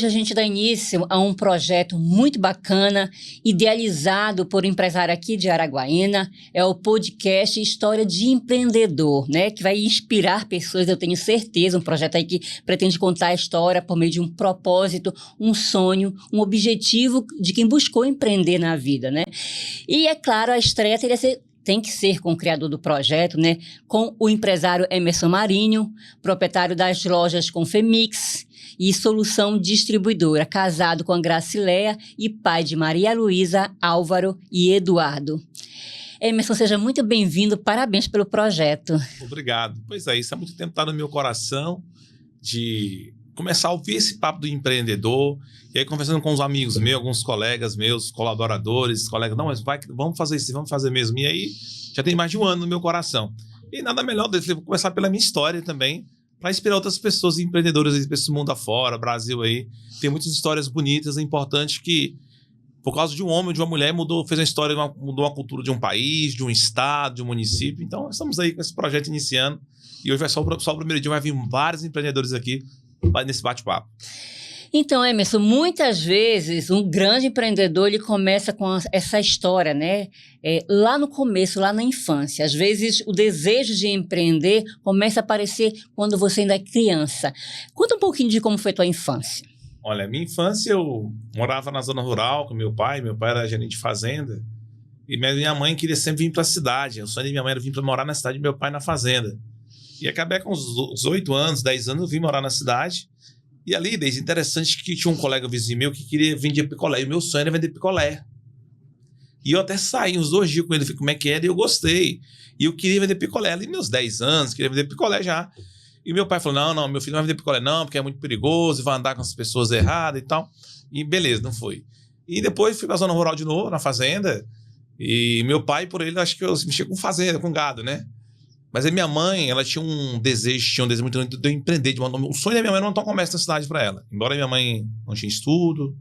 a gente dá início a um projeto muito bacana, idealizado por um empresário aqui de Araguaína. É o podcast História de Empreendedor, né? Que vai inspirar pessoas, eu tenho certeza, um projeto aí que pretende contar a história por meio de um propósito, um sonho, um objetivo de quem buscou empreender na vida, né? E, é claro, a estreia tem que ser com o criador do projeto, né? Com o empresário Emerson Marinho, proprietário das lojas Confemix e Solução Distribuidora, casado com a Gracileia e pai de Maria Luísa, Álvaro e Eduardo. Emerson, seja muito bem-vindo, parabéns pelo projeto. Obrigado. Pois é, isso há muito tempo está no meu coração, de começar a ouvir esse papo do empreendedor, e aí conversando com os amigos meus, alguns colegas meus, colaboradores, colegas, não, mas vamos fazer isso, vamos fazer mesmo. E aí já tem mais de um ano no meu coração. E nada melhor do que começar pela minha história também, para inspirar outras pessoas, empreendedores desse mundo afora, Brasil aí. Tem muitas histórias bonitas, é importante que, por causa de um homem ou de uma mulher, fez uma história, mudou a cultura de um país, de um estado, de um município. Então, estamos aí com esse projeto iniciando. E hoje vai só o primeiro dia, vai vir vários empreendedores aqui nesse bate-papo. Então, Emerson, muitas vezes um grande empreendedor ele começa com essa história, né? Lá no começo, lá na infância. Às vezes o desejo de empreender começa a aparecer quando você ainda é criança. Conta um pouquinho de como foi a tua infância. Olha, minha infância eu morava na zona rural com meu pai era gerente de fazenda, e minha mãe queria sempre vir para a cidade. O sonho da minha mãe era vir para morar na cidade e meu pai na fazenda. E acabei com uns 8 anos, 10 anos, eu vim morar na cidade. E ali, desde interessante que tinha um colega vizinho meu que queria vender picolé. E o meu sonho era vender picolé. E eu até saí uns 2 dias com ele, como é que era, e eu gostei. E eu queria vender picolé. Ali, meus 10 anos, queria vender picolé já. E meu pai falou, não, meu filho não vai vender picolé não, porque é muito perigoso, vai andar com as pessoas erradas e tal. E beleza, não foi. E depois fui pra zona rural de novo, na fazenda. E meu pai, por ele, acho que eu mexia com fazenda, com gado, né? Mas a minha mãe, ela tinha um desejo muito grande de eu empreender. O sonho da minha mãe era montar um comércio na cidade para ela. Embora minha mãe não tinha estudo,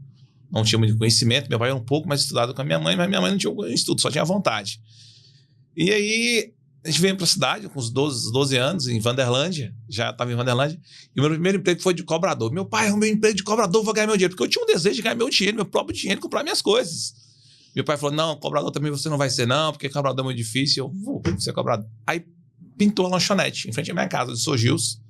não tinha muito conhecimento, meu pai era um pouco mais estudado que a minha mãe, mas minha mãe não tinha estudo, só tinha vontade. E aí, a gente veio para a cidade com uns 12 anos, em Vanderlândia, já estava em Vanderlândia, e o meu primeiro emprego foi de cobrador. Meu pai, o meu emprego de cobrador, vou ganhar meu dinheiro, porque eu tinha um desejo de ganhar meu dinheiro, meu próprio dinheiro, comprar minhas coisas. Meu pai falou, não, cobrador também você não vai ser não, porque cobrador é muito difícil, eu vou ser cobrador. Aí, pintou a lanchonete em frente à minha casa, de Sogils.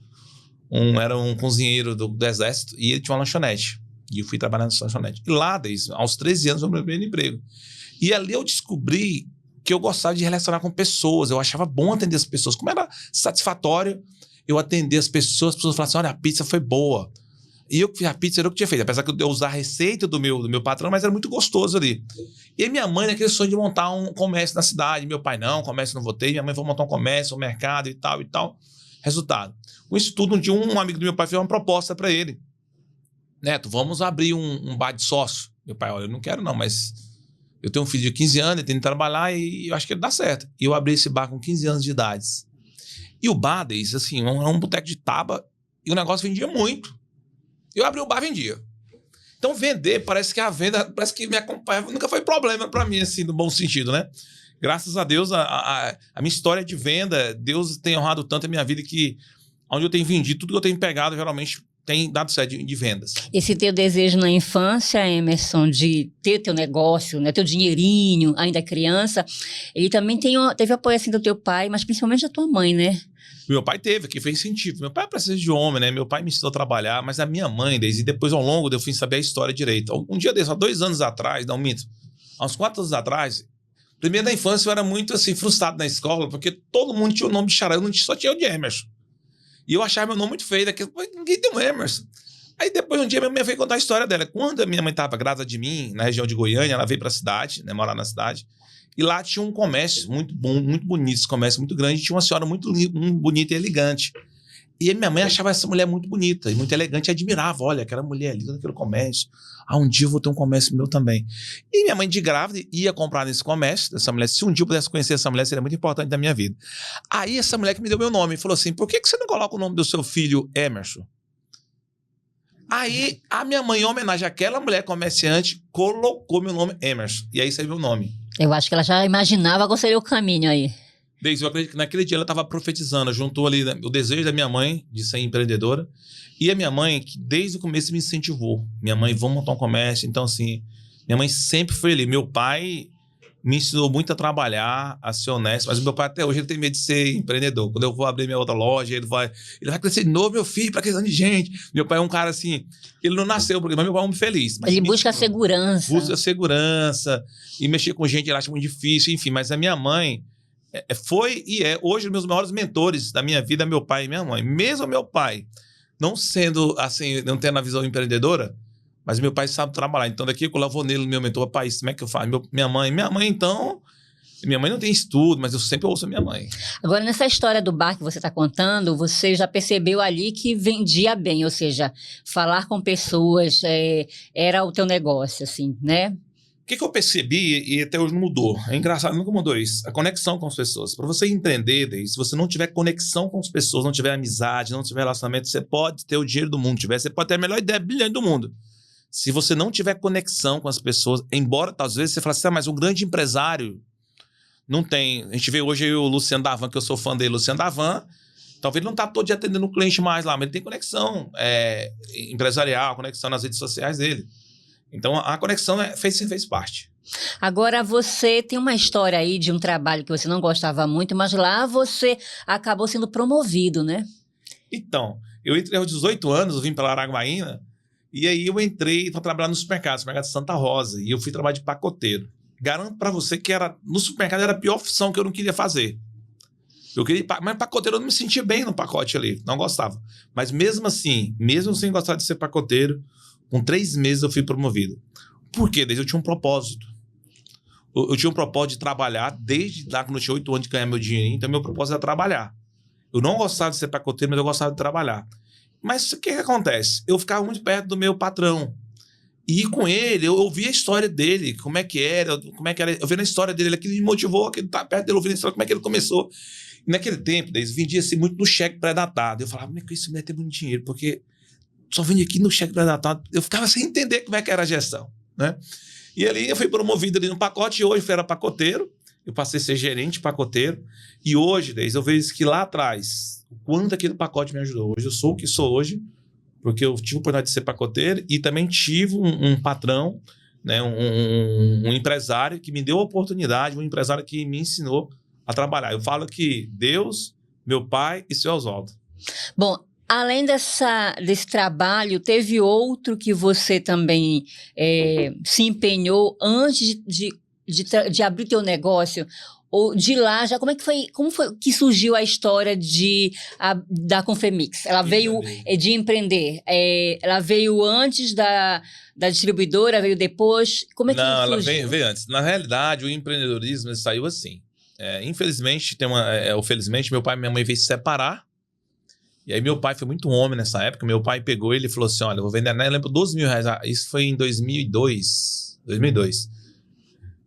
Era um cozinheiro do exército e ele tinha uma lanchonete. E eu fui trabalhar nessa lanchonete. E lá, aos 13 anos, foi o meu primeiro emprego. E ali eu descobri que eu gostava de relacionar com pessoas. Eu achava bom atender as pessoas. Como era satisfatório eu atender as pessoas falavam assim, olha, a pizza foi boa. E a pizza era o que tinha feito. Apesar que eu usar a receita do meu patrão, mas era muito gostoso ali. E aí minha mãe, naquele sonho de montar um comércio na cidade. Meu pai, não, comércio não vou ter. Minha mãe foi montar um comércio, um mercado e tal, e tal. Resultado. Com isso tudo, um dia um amigo do meu pai fez uma proposta para ele. Neto, vamos abrir um bar de sócio. Meu pai, olha, eu não quero não, mas eu tenho um filho de 15 anos, ele tem que trabalhar e eu acho que ele dá certo. E eu abri esse bar com 15 anos de idade. E o bar, desde assim, é um boteco de taba e o negócio vendia muito. Eu abri o bar, vendia. Então, vender, parece que a venda, parece que me acompanha, nunca foi problema para mim, assim, no bom sentido, né? Graças a Deus, a minha história de venda, Deus tem honrado tanto a minha vida que, onde eu tenho vendido, tudo que eu tenho pegado, geralmente, tem dado certo de vendas. Esse teu desejo na infância, Emerson, de ter teu negócio, né, teu dinheirinho, ainda criança, ele também teve apoio, assim, do teu pai, mas principalmente da tua mãe, né? Meu pai teve, que fez sentido. Meu pai precisa de homem, né? Meu pai me ensinou a trabalhar, mas a minha mãe, desde depois, ao longo, eu fui saber a história direito. Um dia desses, há 2 anos atrás, não minto, há uns 4 anos atrás, primeiro na infância eu era muito, assim, frustrado na escola, porque todo mundo tinha o nome de Xará, eu só tinha o de Emerson. E eu achava meu nome muito feio, daquele, ninguém tem um Emerson. Aí depois, um dia, minha mãe veio contar a história dela. Quando a minha mãe estava grávida de mim, na região de Goiânia, ela veio para a cidade, né, morar na cidade, e lá tinha um comércio muito bom, muito bonito, esse comércio muito grande, tinha uma senhora muito bonita e elegante. E a minha mãe achava essa mulher muito bonita e muito elegante e admirava, olha, aquela mulher linda naquele comércio. Um dia eu vou ter um comércio meu também. E minha mãe de grávida ia comprar nesse comércio dessa mulher. Se um dia eu pudesse conhecer essa mulher, seria muito importante na minha vida. Aí essa mulher que me deu meu nome falou assim, por que você não coloca o nome do seu filho Emerson? Aí a minha mãe, em homenagem àquela mulher comerciante, colocou meu nome Emerson. E aí saiu meu nome. Eu acho que ela já imaginava qual seria o caminho aí. Desde eu acredito que naquele dia ela estava profetizando, juntou ali o desejo da minha mãe de ser empreendedora e a minha mãe, que desde o começo me incentivou. Minha mãe, vamos montar um comércio. Então, assim, minha mãe sempre foi ali. Meu pai me ensinou muito a trabalhar, a ser honesto, mas o meu pai até hoje ele tem medo de ser empreendedor. Quando eu vou abrir minha outra loja, ele vai crescer de novo, meu filho, para questão de gente. Meu pai é um cara assim, ele não nasceu, mas meu pai é um homem feliz. Mas ele busca a segurança. Busca a segurança e mexer com gente ele acha muito difícil, enfim. Mas a minha mãe foi e é hoje os meus maiores mentores da minha vida, meu pai e minha mãe. Mesmo meu pai não sendo assim, não tendo a visão empreendedora, mas meu pai sabe trabalhar. Então, daqui eu vou nele, meu mentor, pai, como é que eu faço? Minha mãe, então... Minha mãe não tem estudo, mas eu sempre ouço a minha mãe. Agora, nessa história do bar que você está contando, você já percebeu ali que vendia bem, ou seja, falar com pessoas era o teu negócio, assim, né? O que eu percebi, e até hoje não mudou, é engraçado, nunca mudou isso, a conexão com as pessoas. Para você empreender, se você não tiver conexão com as pessoas, não tiver amizade, não tiver relacionamento, você pode ter o dinheiro do mundo, você pode ter a melhor ideia brilhante do mundo. Se você não tiver conexão com as pessoas, embora, às vezes, você fala assim, mas um grande empresário não tem... A gente vê hoje o Luciano Davan, que eu sou fã dele, Luciano Davan, talvez ele não está todo dia atendendo o cliente mais lá, mas ele tem conexão empresarial, conexão nas redes sociais dele. Então, a conexão fez parte. Agora, você tem uma história aí de um trabalho que você não gostava muito, mas lá você acabou sendo promovido, né? Então, eu entrei aos 18 anos, eu vim pela Araguaína, e aí eu entrei para trabalhar no supermercado de Santa Rosa, e eu fui trabalhar de pacoteiro. Garanto para você que no supermercado era a pior função que eu não queria fazer. Mas pacoteiro eu não me sentia bem no pacote ali, não gostava. Mas mesmo assim, mesmo sem gostar de ser pacoteiro, com 3 meses eu fui promovido. Por quê? Desde eu tinha um propósito. Eu tinha um propósito de trabalhar desde lá quando eu tinha 8 anos de ganhar meu dinheirinho, então meu propósito era trabalhar. Eu não gostava de ser pacoteiro, mas eu gostava de trabalhar. Mas o que acontece? Eu ficava muito perto do meu patrão. E com ele, eu ouvia a história dele, como é que era. Eu vendo a história dele, aquilo me motivou, aquele tá perto dele, ouvindo a história, como é que ele começou. E naquele tempo, eles vendiam-se muito no cheque pré-datado. Eu falava, como é que isso me deve ter muito dinheiro? Porque só vendia aqui no cheque pré-datado. Eu ficava sem entender como é que era a gestão, né? E ali eu fui promovido ali no pacote, e hoje eu era pacoteiro. Eu passei a ser gerente pacoteiro. E hoje, Deise, eu vejo que lá atrás, o quanto aquele pacote me ajudou. Hoje eu sou o que sou hoje, porque eu tive a oportunidade de ser pacoteiro e também tive um patrão, né, um empresário que me deu a oportunidade, um empresário que me ensinou a trabalhar. Eu falo que Deus, meu pai e seu Oswaldo. Bom, além desse trabalho, teve outro que você também se empenhou antes de abrir teu negócio? Ou de lá, já como foi que surgiu a história da Confemix? Ela veio de empreender. Ela veio antes da distribuidora, veio depois? Como é que Não, surgiu? ela veio antes. Na realidade, o empreendedorismo saiu assim. Infelizmente, ou felizmente, meu pai e minha mãe veio se separar. E aí meu pai foi muito homem nessa época. Meu pai pegou ele e falou assim, olha, eu vou vender, né? Eu lembro, 12 mil reais. Isso foi em 2002.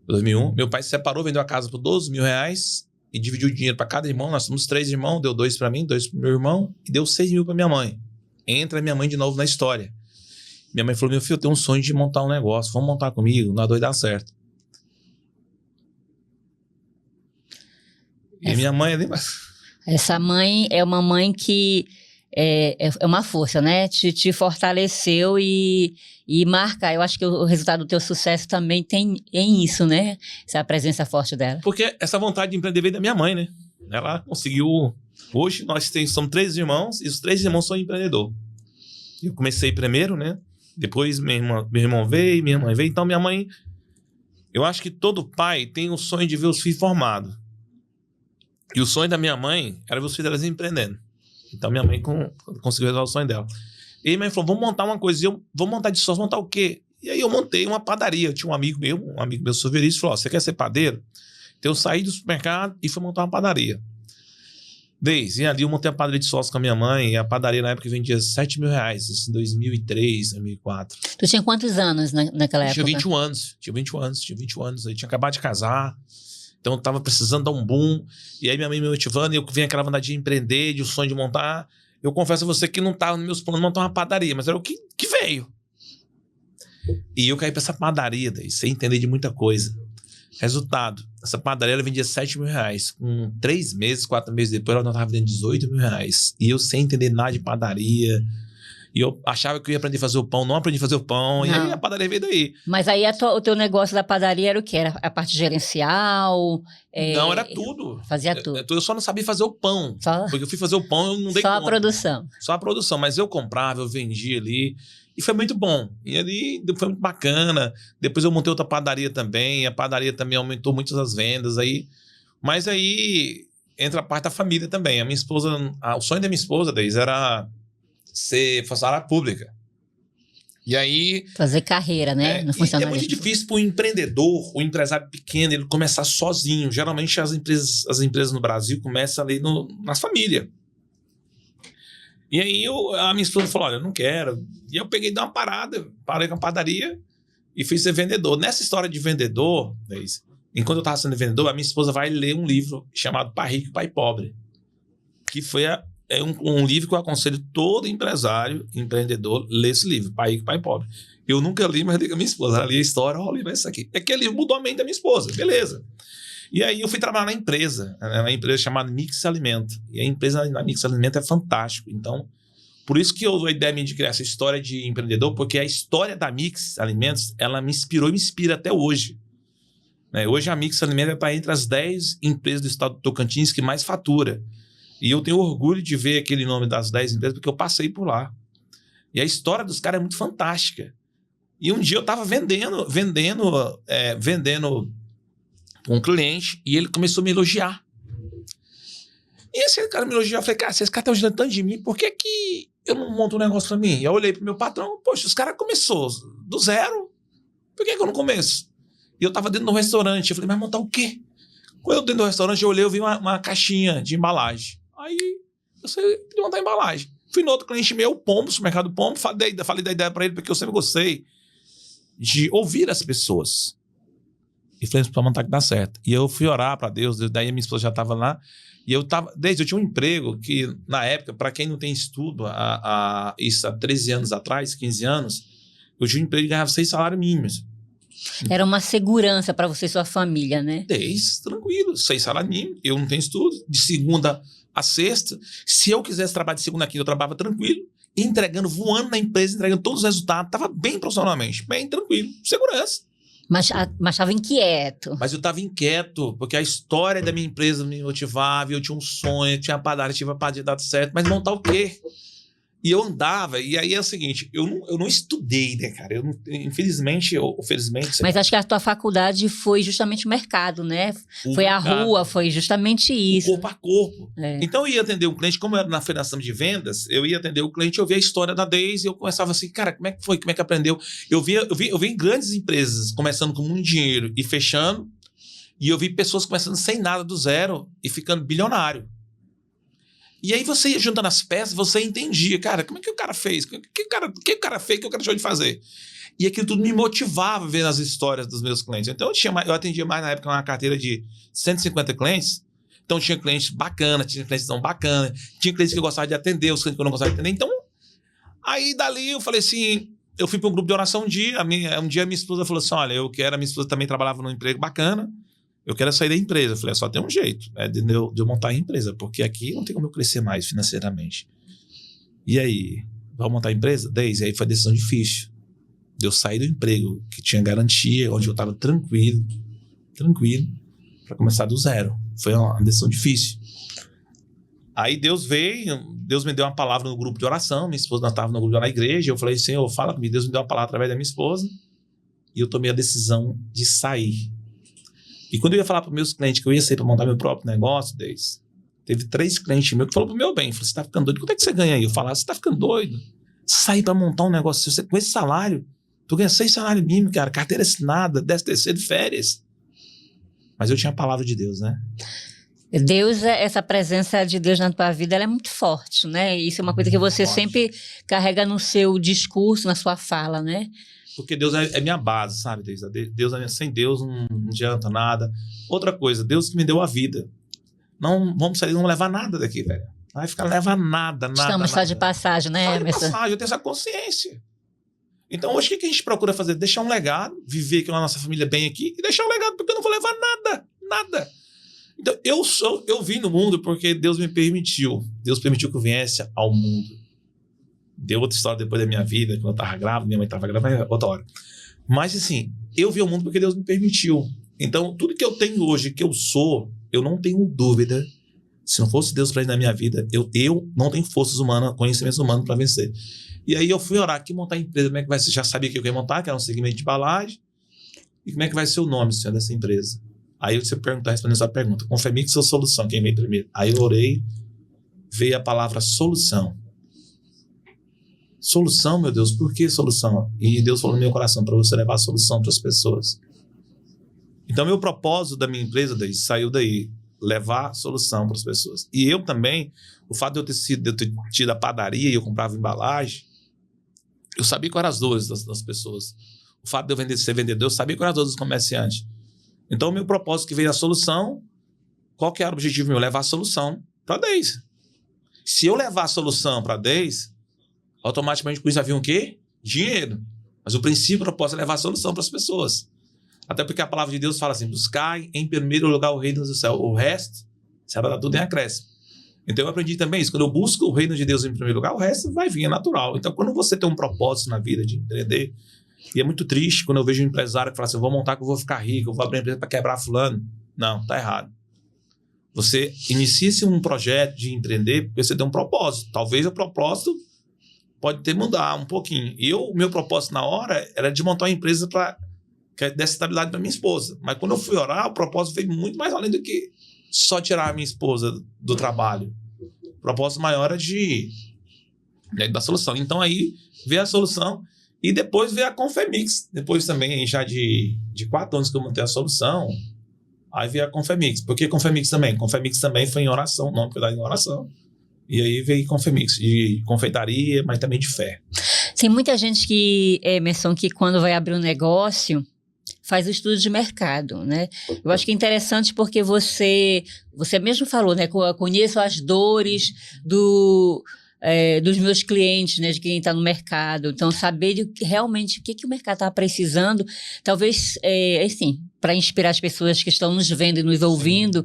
2001, meu pai se separou, vendeu a casa por 12 mil reais e dividiu o dinheiro para cada irmão. Nós somos 3 irmãos, deu 2 para mim, 2 para meu irmão e deu 6 mil para minha mãe. Entra minha mãe de novo na história. Minha mãe falou, meu filho, eu tenho um sonho de montar um negócio, vamos montar comigo, nós dois dá certo. E minha mãe... Essa mãe é uma mãe que é uma força, né? Te fortaleceu e marca. Eu acho que o resultado do teu sucesso também tem isso, né? Essa presença forte dela. Porque essa vontade de empreender veio da minha mãe, né? Ela conseguiu... Hoje nós somos 3 irmãos e os 3 irmãos são empreendedores. Eu comecei primeiro, né? Depois meu irmão veio, minha mãe veio. Então minha mãe... Eu acho que todo pai tem o sonho de ver os filhos formados. E o sonho da minha mãe era ver os filhos delas empreendendo. Então minha mãe conseguiu realizar o sonho dela. E aí minha mãe falou, vamos montar uma coisa. E eu, vamos montar de sócio, montar o quê? E aí eu montei uma padaria. Eu tinha um amigo meu sorveteiro, falou, você quer ser padeiro? Então eu saí do supermercado e fui montar uma padaria. E ali eu montei a padaria de sócio com a minha mãe. E a padaria na época vendia 7 mil reais. Isso em 2003, 2004. Tu tinha quantos anos naquela época? Tinha 21 anos. Eu tinha acabado de casar. Então eu tava precisando dar um boom. E aí minha mãe me motivando. E eu vim aquela vontade de empreender, de um sonho de montar. Eu confesso a você que não tava nos meus planos montar uma padaria. Mas era o que veio. E eu caí pra essa padaria daí, sem entender de muita coisa. Resultado, essa padaria ela vendia 7 mil reais. Com 3 meses, 4 meses depois, ela não estava vendendo 18 mil reais. E eu sem entender nada de padaria. E eu achava que eu ia aprender a fazer o pão, não aprendi a fazer o pão. Não. E aí a padaria veio daí. Mas aí o teu negócio da padaria era o quê? Era a parte gerencial? Não, era tudo. Fazia tudo. Eu só não sabia fazer o pão. Porque eu fui fazer o pão, eu não dei conta. Só a produção. Só a produção. Mas eu comprava, eu vendia ali. E foi muito bom. E ali foi muito bacana. Depois eu montei outra padaria também. A padaria também aumentou muito as vendas. Mas aí entra a parte da família também. A minha esposa, o sonho da minha esposa, Deise, era ser funcionária pública. E aí... Fazer carreira, né? No funcionário. É muito difícil para o empreendedor, o empresário pequeno, ele começar sozinho. Geralmente as empresas no Brasil começam ali nas famílias. E aí a minha esposa falou, olha, eu não quero. E eu peguei e dei uma parada, parei com a padaria e fui ser vendedor. Nessa história de vendedor, enquanto eu estava sendo vendedor, a minha esposa vai ler um livro chamado Pai Rico e Pai Pobre, que foi um livro que eu aconselho todo empresário, empreendedor, ler esse livro, Pai Rico e Pai Pobre. Eu nunca li, mas li com a minha esposa. Ela lia a história, olha, vai isso aqui. Aquele livro mudou a mente da minha esposa, beleza. E aí eu fui trabalhar na empresa, uma empresa chamada Mix Alimento. E a empresa da Mix Alimento é fantástico. Então, por isso que a ideia minha de criar essa história de empreendedor, porque a história da Mix Alimentos, ela me inspirou e me inspira até hoje. Hoje a Mix Alimento está entre as 10 empresas do estado do Tocantins que mais fatura. E eu tenho orgulho de ver aquele nome das 10 empresas, porque eu passei por lá. E a história dos caras é muito fantástica. E um dia eu estava vendendo com um cliente e ele começou a me elogiar. E esse cara me elogiou, eu falei, cara, se esse cara tá elogiando tanto de mim, por que eu não monto um negócio pra mim? E eu olhei pro meu patrão, poxa, os caras começou do zero, por que eu não começo? E eu tava dentro de um restaurante, eu falei, mas montar o quê? Quando eu dentro do restaurante, eu olhei, eu vi uma caixinha de embalagem. Aí eu sei de montar embalagem. Fui no outro cliente meu, Pombo, supermercado Pombo, falei da ideia pra ele, porque eu sempre gostei de ouvir as pessoas. E falei pra montar que dá certo. E eu fui orar pra Deus, daí a minha esposa já estava lá. E eu tinha um emprego que, na época, para quem não tem estudo, isso há 13 anos atrás, 15 anos, eu tinha um emprego que ganhava 6 salários mínimos. Era uma segurança para você e sua família, né? 10, tranquilo, 6 salários mínimos. Eu não tenho estudo, de segunda a sexta. Se eu quisesse trabalhar de segunda a quinta, eu trabalhava tranquilo, entregando, voando na empresa, entregando todos os resultados. Estava bem profissionalmente, bem tranquilo, segurança. Mas estava inquieto. Mas eu estava inquieto, porque a história da minha empresa me motivava, eu tinha um sonho, eu tinha a padaria, tive a padaria dado certo, mas montar o quê? E eu andava, e aí é o seguinte, eu não estudei, né, cara? Infelizmente, felizmente... Mas acho que a tua faculdade foi justamente o mercado, né? Foi a rua, foi justamente isso. Corpo a corpo. Então eu ia atender um cliente, como eu era na Federação de Vendas, eu ia atender o cliente, eu via a história da Deise, e eu começava assim, cara, como é que foi? Como é que aprendeu? Eu vi em grandes empresas, começando com muito dinheiro e fechando, e eu vi pessoas começando sem nada do zero e ficando bilionário. E aí você ia juntando as peças, você entendia, cara, como é que o cara fez? O que o cara fez que o cara deixou de fazer? E aquilo tudo me motivava a ver as histórias dos meus clientes. Então eu atendia mais na época uma carteira de 150 clientes. Então tinha clientes bacanas, tinha clientes não bacanas, tinha clientes que eu gostava de atender, os clientes que eu não gostava de atender. Então, aí dali eu falei assim, eu fui para um grupo de oração um dia a minha esposa falou assim, olha, a minha esposa também trabalhava num emprego bacana, eu quero sair da empresa. Eu falei, só tem um jeito, de eu montar a empresa, porque aqui não tem como eu crescer mais financeiramente. E aí, vamos montar a empresa? Deise, aí foi decisão difícil. De eu sair do emprego, que tinha garantia, onde eu estava tranquilo, para começar do zero. Foi uma decisão difícil. Aí Deus me deu uma palavra no grupo de oração, minha esposa estava no grupo na igreja, eu falei, Senhor, fala comigo. Deus me deu uma palavra através da minha esposa, e eu tomei a decisão de sair. E quando eu ia falar para os meus clientes que eu ia sair para montar meu próprio negócio, Deise, teve 3 clientes meus que falaram pro meu bem, falou, você tá ficando doido? Quanto é que você ganha aí? Eu falava, você tá ficando doido? Sair para montar um negócio, você com esse salário, tu ganha 6 salários mínimos, cara, carteira assinada, 10º de férias. Mas eu tinha a palavra de Deus, né? Deus, essa presença de Deus na tua vida, ela é muito forte, né? Isso é uma coisa que você sempre carrega no seu discurso, na sua fala, né? Porque Deus é minha base, sabe, Deise? Sem Deus não adianta nada. Outra coisa, Deus que me deu a vida. Não vamos sair, não levar nada daqui, velho. Não vai ficar levar nada. Estamos só de passagem, né, Emerson? Só de passagem, eu tenho essa consciência. Então, hoje, o que a gente procura fazer? Deixar um legado, viver com a nossa família bem aqui e deixar um legado, porque eu não vou levar nada. Então, eu vim no mundo porque Deus me permitiu. Deus permitiu que eu viesse ao mundo. Deu outra história depois da minha vida, quando eu estava grávida, minha mãe estava grávida, mas outra hora. Mas, assim, eu vim ao mundo porque Deus me permitiu. Então, tudo que eu tenho hoje, que eu sou, eu não tenho dúvida. Se não fosse Deus para na minha vida, eu não tenho forças humanas, conhecimentos humanos para vencer. E aí eu fui orar aqui, montar a empresa, como é que vai ser? Já sabia que eu ia montar, que era um segmento de embalagem. E como é que vai ser o nome, senhor, dessa empresa? Aí você respondendo essa pergunta, Confemix ou solução? Quem veio primeiro? Aí eu orei, veio a palavra solução. Solução, meu Deus, por que solução? E Deus falou no meu coração, para você levar a solução para as pessoas. Então, meu propósito da minha empresa saiu daí, levar solução para as pessoas. E eu também, o fato de eu ter tido a padaria e eu comprava embalagem, eu sabia quais eram as dores das pessoas. O fato de eu ser vendedor, eu sabia quais eram as dores dos comerciantes. Então, o meu propósito que veio a solução, qual que era o objetivo meu? Levar a solução para a Deis. Se eu levar a solução para a Deis, automaticamente com isso havia o quê? Dinheiro. Mas o princípio, o propósito é levar a solução para as pessoas. Até porque a palavra de Deus fala assim, buscai em primeiro lugar o reino do céu. O resto, será dar tudo em acréscimo. Então eu aprendi também isso. Quando eu busco o reino de Deus em primeiro lugar, o resto vai vir, é natural. Então quando você tem um propósito na vida de empreender, e é muito triste quando eu vejo um empresário que fala assim, eu vou montar que eu vou ficar rico, eu vou abrir uma empresa para quebrar fulano. Não, tá errado. Você inicia um projeto de empreender porque você tem um propósito. Talvez o propósito pode ter mudar um pouquinho. E o meu propósito na hora era de montar uma empresa para que desse estabilidade para minha esposa. Mas quando eu fui orar, o propósito veio muito mais além do que só tirar a minha esposa do trabalho. O propósito maior é da solução. Então aí veio a solução e depois veio a Confemix. Depois também, já de 4 anos que eu montei a solução, aí veio a Confemix. Por que Confemix também? Confemix também foi em oração, o nome foi dado em oração. E aí veio Confemix, de confeitaria, mas também de fé. Tem muita gente que, Emerson, que quando vai abrir um negócio, faz o estudo de mercado, né? Eu acho que é interessante porque você mesmo falou, né? Conheço as dores dos meus clientes, né? De quem está no mercado. Então, saber realmente o que o mercado está precisando, talvez, assim, para inspirar as pessoas que estão nos vendo e nos ouvindo,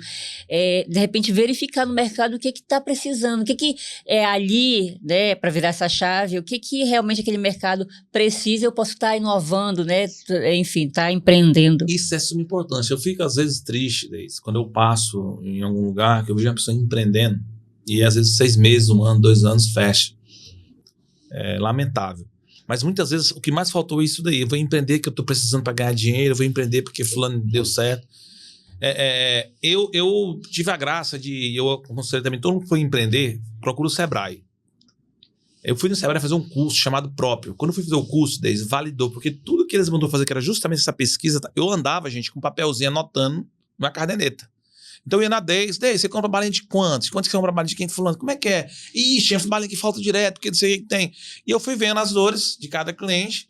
de repente verificar no mercado o que está precisando, o que é ali, né, para virar essa chave, o que realmente aquele mercado precisa, eu posso estar inovando, né, enfim, estar empreendendo. Isso é super importante. Eu fico às vezes triste, Deise, quando eu passo em algum lugar que eu vejo uma pessoa empreendendo e às vezes 6 meses, 1 ano, 2 anos fecha. É lamentável. Mas muitas vezes o que mais faltou é isso daí. Eu vou empreender que eu estou precisando para ganhar dinheiro, eu vou empreender porque fulano deu certo. Eu tive a graça eu aconselho também, todo mundo que for empreender, procura o Sebrae. Eu fui no Sebrae fazer um curso chamado Próprio. Quando eu fui fazer o curso, Deise, validou, porque tudo que eles mandou fazer, que era justamente essa pesquisa, eu andava, gente, com um papelzinho anotando uma caderneta. Então eu ia na Deise, você compra balinha de quantos? Quantos que você compra balinha de quem? Fulano? Como é que é? Ixi, é balinha que falta direto, porque não sei o que tem. E eu fui vendo as dores de cada cliente.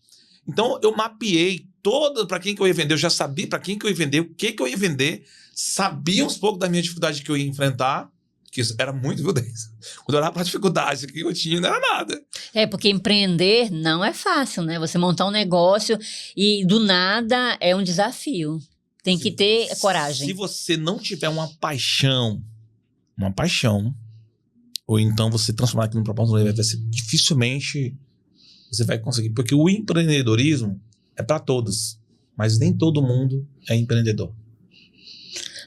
Então eu mapeei para quem que eu ia vender. Eu já sabia para quem que eu ia vender, o que eu ia vender. Sabia uns pouco da minha dificuldade que eu ia enfrentar. Que isso era muito, viu, Deise? Quando eu olhava para a dificuldade que eu tinha, não era nada. Porque empreender não é fácil, né? Você montar um negócio e do nada é um desafio. Tem que ter coragem. Se você não tiver uma paixão, ou então você transformar aquilo num propósito, dificilmente você vai conseguir. Porque o empreendedorismo é para todos, mas nem todo mundo é empreendedor.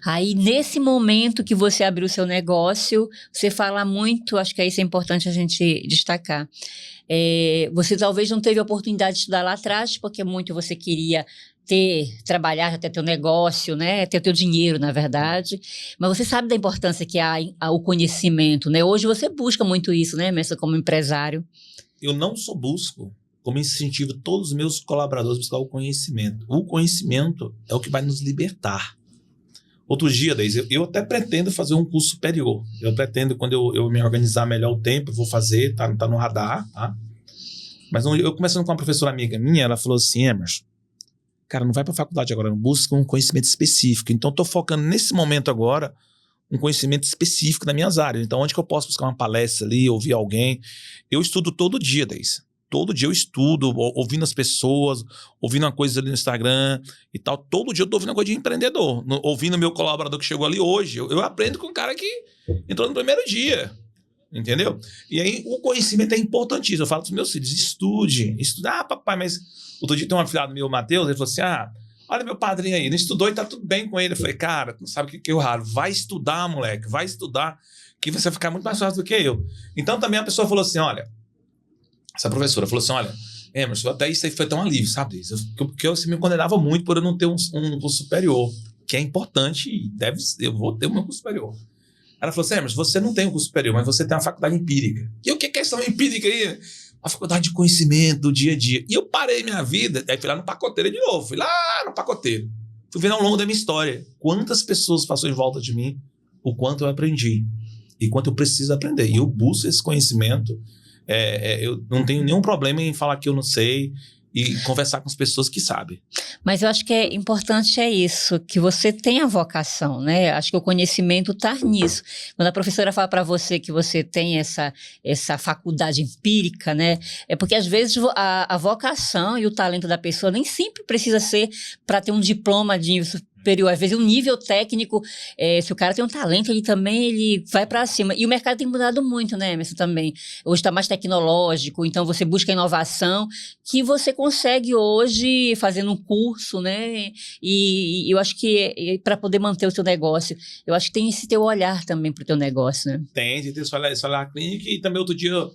Aí, nesse momento que você abriu o seu negócio, você fala muito, acho que isso é importante a gente destacar. Você talvez não teve a oportunidade de estudar lá atrás, porque muito você queria trabalhar, ter teu negócio, né? Ter teu dinheiro, na verdade. Mas você sabe da importância que há o conhecimento, né? Hoje você busca muito isso, né, Mestre, como empresário. Eu não só busco, como incentivo todos os meus colaboradores a buscar o conhecimento. O conhecimento é o que vai nos libertar. Outro dia, Deise, eu até pretendo fazer um curso superior. Eu pretendo, quando eu me organizar melhor o tempo, eu vou fazer, tá no radar, tá? Mas eu conversando com uma professora amiga minha, ela falou assim, Emerson, cara, não vai para a faculdade agora, não busca um conhecimento específico. Então, estou focando nesse momento agora um conhecimento específico nas minhas áreas. Então, onde que eu posso buscar uma palestra ali, ouvir alguém? Eu estudo todo dia, Deise. todo dia eu estudo, ouvindo as pessoas, ouvindo uma coisa ali no Instagram e tal. Todo dia eu tô ouvindo uma coisa de empreendedor. Ouvindo meu colaborador que chegou ali hoje. Eu aprendo com um cara que entrou no primeiro dia. Entendeu? E aí o conhecimento é importantíssimo. Eu falo pros meus filhos, estude. Ah, papai, mas outro dia tem um afilhado meu, o Matheus, ele falou assim, olha meu padrinho aí, não estudou e tá tudo bem com ele. Eu falei, cara, não sabe o que é o raro. Vai estudar, moleque, vai estudar, que você vai ficar muito mais fácil do que eu. Então também a pessoa falou assim, olha, essa professora falou assim, olha, Emerson, até isso aí foi tão alívio, sabe? Porque eu me condenava muito por eu não ter um curso superior, que é importante e eu vou ter o meu curso superior. Ela falou assim, Emerson, você não tem um curso superior, mas você tem uma faculdade empírica. E o que é questão empírica aí? A faculdade de conhecimento do dia a dia. E eu parei minha vida, aí fui lá no pacoteiro de novo, fui lá no pacoteiro. Fui vendo ao longo da minha história quantas pessoas passou em volta de mim, o quanto eu aprendi e quanto eu preciso aprender. E eu busco esse conhecimento. Eu não tenho nenhum problema em falar que eu não sei e conversar com as pessoas que sabem. Mas eu acho que é importante isso, que você tem a vocação, né? Acho que o conhecimento está nisso. Quando a professora fala para você que você tem essa faculdade empírica, né? É porque às vezes a vocação e o talento da pessoa nem sempre precisa ser para ter um diploma de nível superior. Às vezes o nível técnico, se o cara tem um talento, ele vai para cima. E o mercado tem mudado muito, né, Emerson, também. Hoje está mais tecnológico, então você busca inovação, que você consegue hoje fazendo um curso, né? E eu acho que para poder manter o seu negócio, eu acho que tem esse teu olhar também para o teu negócio, né? Tem esse olhar clínico e também outro dia,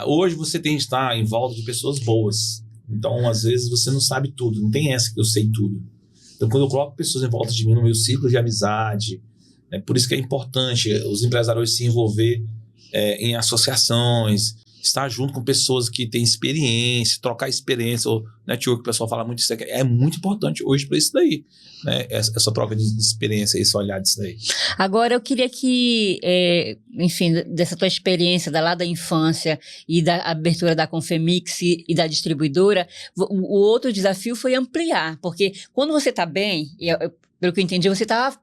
hoje você tem que estar em volta de pessoas boas. Então, às vezes, você não sabe tudo, não tem essa que eu sei tudo. Então, quando eu coloco pessoas em volta de mim no meu ciclo de amizade, por isso que é importante os empresários se envolver em associações, estar junto com pessoas que têm experiência, trocar experiência, o network, o pessoal fala muito disso, é muito importante hoje para isso daí, né? Essa troca de experiência, esse olhar disso daí. Agora, eu queria que, enfim, dessa tua experiência lá da infância e da abertura da Confemix e da distribuidora, o outro desafio foi ampliar, porque quando você está bem, pelo que eu entendi, você tá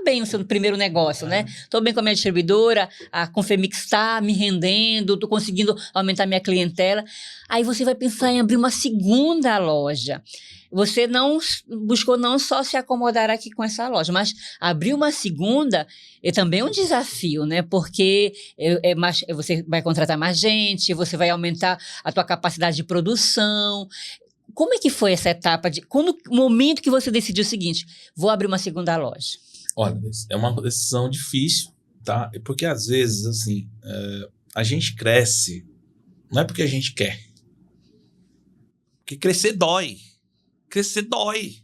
bem no seu primeiro negócio, né? Tô bem com a minha distribuidora, a Confemix está me rendendo, tô conseguindo aumentar minha clientela. Aí você vai pensar em abrir uma segunda loja. Você não buscou não só se acomodar aqui com essa loja, mas abrir uma segunda é também um desafio, né? Porque você vai contratar mais gente, você vai aumentar a tua capacidade de produção. Como é que foi essa etapa o momento que você decidiu o seguinte, vou abrir uma segunda loja? Olha, é uma decisão difícil, tá? Porque às vezes, assim, a gente cresce, não é porque a gente quer. Porque crescer dói. Crescer dói.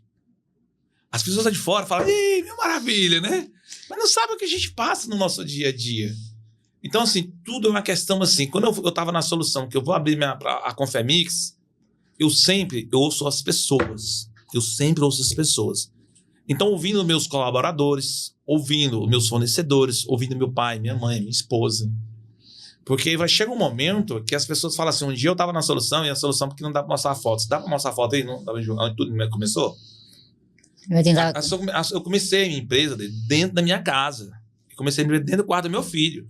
As pessoas lá de fora falam, ei, meu maravilha, né? Mas não sabem o que a gente passa no nosso dia a dia. Então, assim, tudo é uma questão assim. Quando eu estava na solução, que eu vou abrir a Confemix, eu ouço as pessoas. Eu sempre ouço as pessoas. Então, ouvindo meus colaboradores, ouvindo meus fornecedores, ouvindo meu pai, minha mãe, minha esposa. Porque vai chegar um momento que as pessoas falam assim, um dia eu estava na solução, e a solução porque não dá para mostrar fotos. Dá para mostrar foto aí? Não dá para jogar onde tudo começou? Eu comecei a minha empresa dentro da minha casa. Comecei a minha empresa dentro do quarto do meu filho.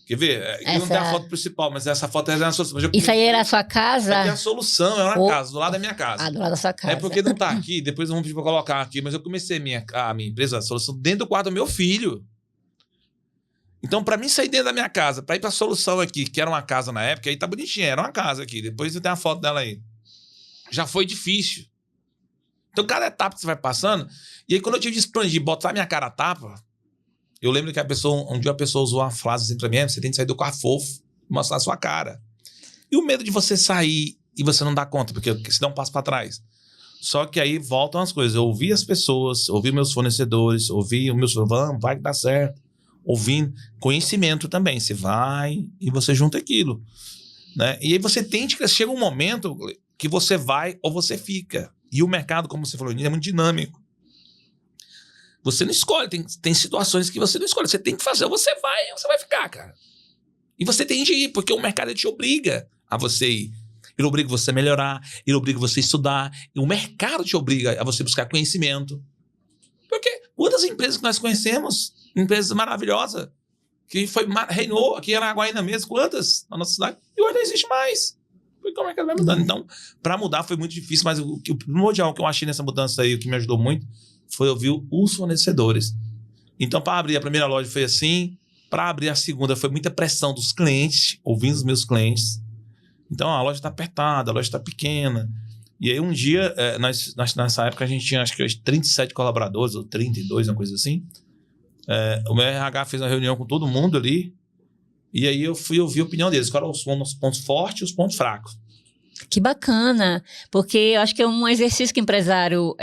Quer ver? Aqui não tem a foto principal, mas essa foto era a solução. Isso aí era a sua casa? Aqui é a solução, era uma casa, do lado da minha casa. Do lado da sua casa. É porque não tá aqui, depois eu vou pedir para colocar aqui, mas eu comecei a minha empresa, a solução, dentro do quarto do meu filho. Então, para mim sair dentro da minha casa, para ir para a solução aqui, que era uma casa na época, aí tá bonitinha, era uma casa aqui, depois eu tenho a foto dela aí. Já foi difícil. Então, cada etapa que você vai passando, e aí quando eu tive de expandir, botar minha cara a tapa, eu lembro que um dia a pessoa usou uma frase assim pra mim, você tem que sair do quarto fofo e mostrar a sua cara. E o medo de você sair e você não dar conta, porque você dá um passo para trás. Só que aí voltam as coisas. Eu ouvi as pessoas, ouvi meus fornecedores, ouvi o meu vamos, vai que dá certo. Ouvindo conhecimento também. Você vai e você junta aquilo, né? E aí você chega um momento que você vai ou você fica. E o mercado, como você falou, é muito dinâmico. Você não escolhe, tem situações que você não escolhe. Você tem que fazer, ou você vai ficar, cara. E você tem de ir, porque o mercado te obriga a você ir. Ele obriga você a melhorar, ele obriga você a estudar. E o mercado te obriga a você buscar conhecimento. Porque quantas empresas que nós conhecemos, empresas maravilhosas, que reinou aqui em Araguaína mesmo, quantas na nossa cidade, e hoje não existe mais. como é que ela vai mudando? Então, para mudar foi muito difícil, mas o primordial que eu achei nessa mudança aí, o que me ajudou muito, foi ouvir os fornecedores. Então, para abrir a primeira loja foi assim, para abrir a segunda foi muita pressão dos clientes, ouvindo os meus clientes. Então, a loja está apertada, a loja está pequena. E aí, um dia, nessa época, a gente tinha acho que 37 colaboradores, ou 32, uma coisa assim. O meu RH fez uma reunião com todo mundo ali, e aí eu fui ouvir a opinião deles, quais eram os pontos fortes e os pontos fracos. Que bacana, porque eu acho que é um exercício que o empresário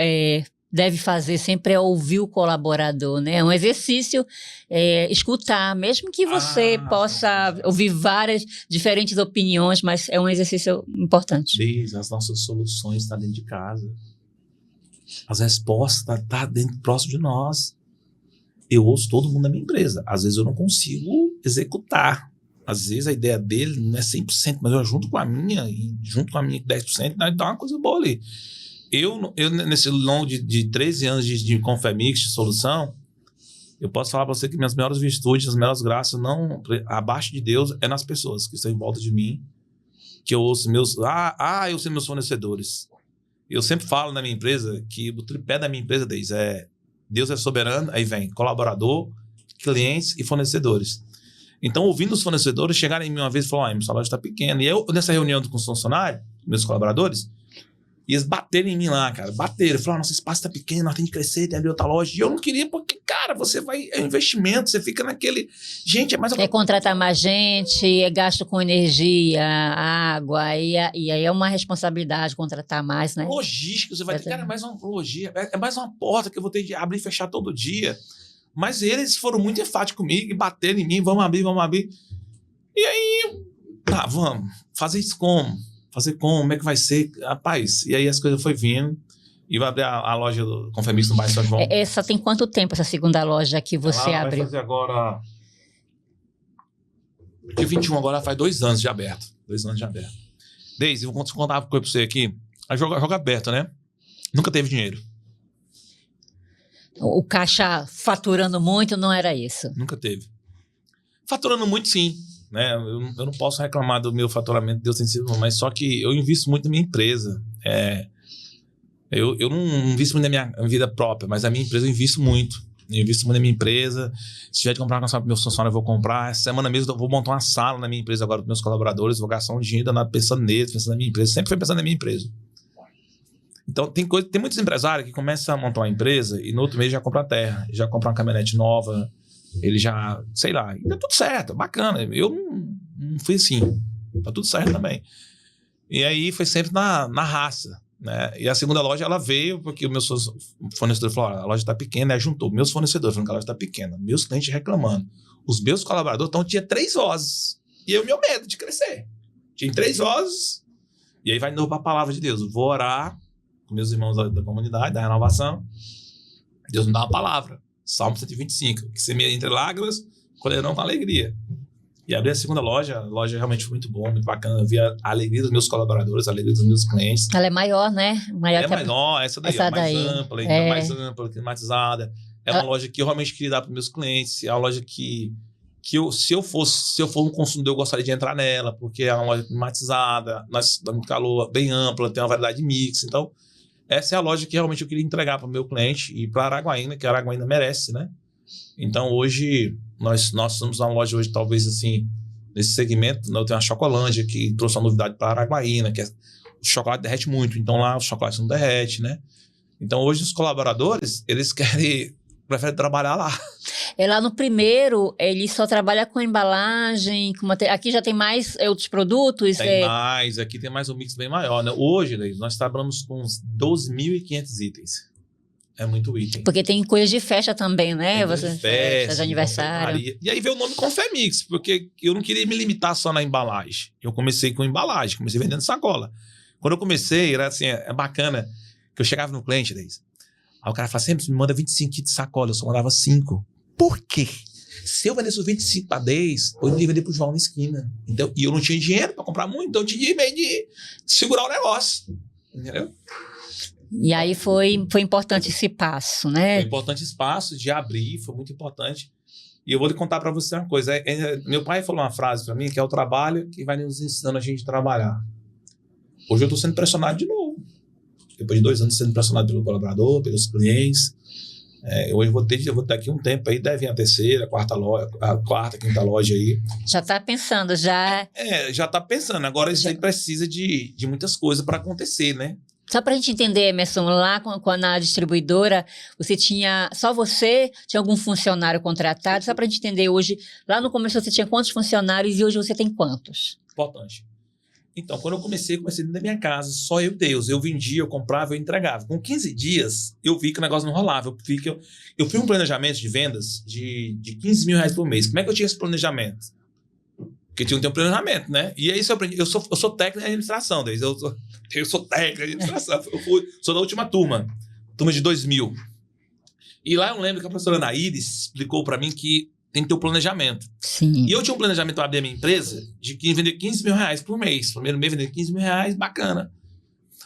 deve fazer sempre é ouvir o colaborador, né? É um exercício escutar, mesmo que você possa ouvir várias diferentes opiniões, mas é um exercício importante. Desde as nossas soluções estão dentro de casa. As respostas estão dentro, próximo de nós. Eu ouço todo mundo na minha empresa. Às vezes eu não consigo executar. Às vezes a ideia dele não é 100%, mas eu junto com a minha, e junto com a minha 10%, dá uma coisa boa ali. Eu nesse longo de 13 anos de Confemix, de solução, eu posso falar para você que minhas melhores virtudes, as melhores graças, não abaixo de Deus, é nas pessoas que estão em volta de mim, que eu ouço eu sei meus fornecedores. Eu sempre falo na minha empresa que o tripé da minha empresa, Deus é soberano, aí vem colaborador, clientes e fornecedores. Então, ouvindo os fornecedores, chegaram em mim uma vez e falaram, minha loja está pequena. E eu, nessa reunião com os funcionários, meus colaboradores, e eles bateram em mim lá, cara. Bateram. Falaram, nosso espaço está pequeno, nós temos que crescer, tem que abrir outra loja. E eu não queria, porque, cara, é um investimento, você fica naquele... Gente, é mais... Quer contratar mais gente, é gasto com energia, água, e aí é uma responsabilidade contratar mais, né? Logística, você vai ter, cara, é mais uma logística, é mais uma porta que eu vou ter que abrir e fechar todo dia. Mas eles foram muito enfáticos comigo e bateram em mim, vamos abrir. E aí, vamos, fazer isso como? Como é que vai ser? Rapaz, e aí as coisas foram vindo e vai abrir a loja do Confemix no bairro São João. Essa tem quanto tempo, essa segunda loja que você abriu? Vai fazer agora... Dia 21 agora faz 2 anos de aberto. 2 anos de aberto. Deise, eu vou contar uma coisa pra você aqui. A joga aberto, né? Nunca teve dinheiro. O caixa faturando muito não era isso? Nunca teve. Faturando muito, sim. Né? Eu não posso reclamar do meu faturamento, Deus tem sido bom, mas só que eu invisto muito na minha empresa. Eu não invisto muito na minha vida própria, mas a minha empresa eu invisto muito. Eu invisto muito na minha empresa. Se tiver de comprar uma sala para meus funcionários, eu vou comprar. Essa semana mesmo eu vou montar uma sala na minha empresa agora para meus colaboradores. Vou gastar um dinheiro pensando neles, pensando na minha empresa. Sempre foi pensando na minha empresa. Então, tem muitos empresários que começam a montar uma empresa e no outro mês já compra terra, já compra uma caminhonete nova, ele já, sei lá, e dá tudo certo, bacana. Eu não fui assim, tá tudo certo também. E aí foi sempre na raça, né? E a segunda loja, ela veio porque o meu fornecedor falou, a loja tá pequena, aí juntou meus fornecedores, falando que a loja tá pequena, meus clientes reclamando, os meus colaboradores, então tinha 3 vozes, e eu, meu medo de crescer. Tinha 3 vozes, e aí vai de novo pra palavra de Deus, eu vou orar com meus irmãos da comunidade, da renovação, Deus me dá uma palavra, Salmo 125, que semeia entre lágrimas, colherão com alegria. E abri a segunda loja, a loja realmente foi muito bom, muito bacana, eu vi a alegria dos meus colaboradores, a alegria dos meus clientes. Ela é maior, né? Menor, essa daí é mais ampla, climatizada. É uma loja que eu realmente queria dar para meus clientes, é uma loja que se eu for um consumidor, eu gostaria de entrar nela, porque é uma loja climatizada, dá muito calor, bem ampla, tem uma variedade de mix, então essa é a loja que realmente eu queria entregar para o meu cliente e para Araguaína, que a Araguaína merece, né? Então, hoje, nós somos uma loja, hoje, talvez, assim, nesse segmento, eu tenho a Chocolândia, que trouxe uma novidade para Araguaína, que o chocolate derrete muito, então lá o chocolate não derrete, né? Então, hoje, os colaboradores, eles preferem trabalhar lá. Lá no primeiro, ele só trabalha com embalagem, aqui já tem mais outros produtos? Tem mais, aqui tem mais um mix bem maior, né? Hoje, nós trabalhamos com uns 12.500 itens. É muito item. Porque tem coisas de festa também, né? Festa de aniversário. E aí veio o nome Confemix, porque eu não queria me limitar só na embalagem. Eu comecei com embalagem, comecei vendendo sacola. Quando eu comecei, era assim, é bacana, que eu chegava no cliente, aí o cara falava, sempre me manda 25 kits de sacola, eu só mandava 5. Por quê? Se eu vendesse os 25 para 10, eu ia vender pro João na esquina. Então, e eu não tinha dinheiro para comprar muito, então eu tinha meio de segurar o negócio. Entendeu? E aí foi importante esse passo, né? Foi importante esse passo de abrir, foi muito importante. E eu vou lhe contar para você uma coisa. Meu pai falou uma frase para mim, que é o trabalho que vai nos ensinando a gente a trabalhar. Hoje eu estou sendo pressionado de novo. Depois de 2 anos sendo pressionado pelo colaborador, pelos clientes. Hoje eu vou ter aqui um tempo aí, deve vir a terceira, a quarta, quinta loja aí. Já está pensando, já... Já está pensando. Agora isso aí precisa de muitas coisas para acontecer, né? Só para a gente entender, Emerson, lá na distribuidora, só você tinha algum funcionário contratado? Só para a gente entender hoje, lá no começo você tinha quantos funcionários e hoje você tem quantos? Importante. Então, quando eu comecei dentro da minha casa, só eu e Deus. Eu vendia, eu comprava, eu entregava. Com 15 dias, eu vi que o negócio não rolava. Eu fiz um planejamento de vendas de 15 mil reais por mês. Como é que eu tinha esse planejamento? Porque tinha que ter um planejamento, né? E aí isso eu aprendi. Eu sou técnico em administração, desde eu sou técnico em administração. Sou da última turma de 2000. E lá eu lembro que a professora Anaíris explicou para mim que tem que ter um planejamento. Sim. E eu tinha um planejamento para abrir a minha empresa de vender 15 mil reais por mês. Primeiro mês vender 15 mil reais, bacana.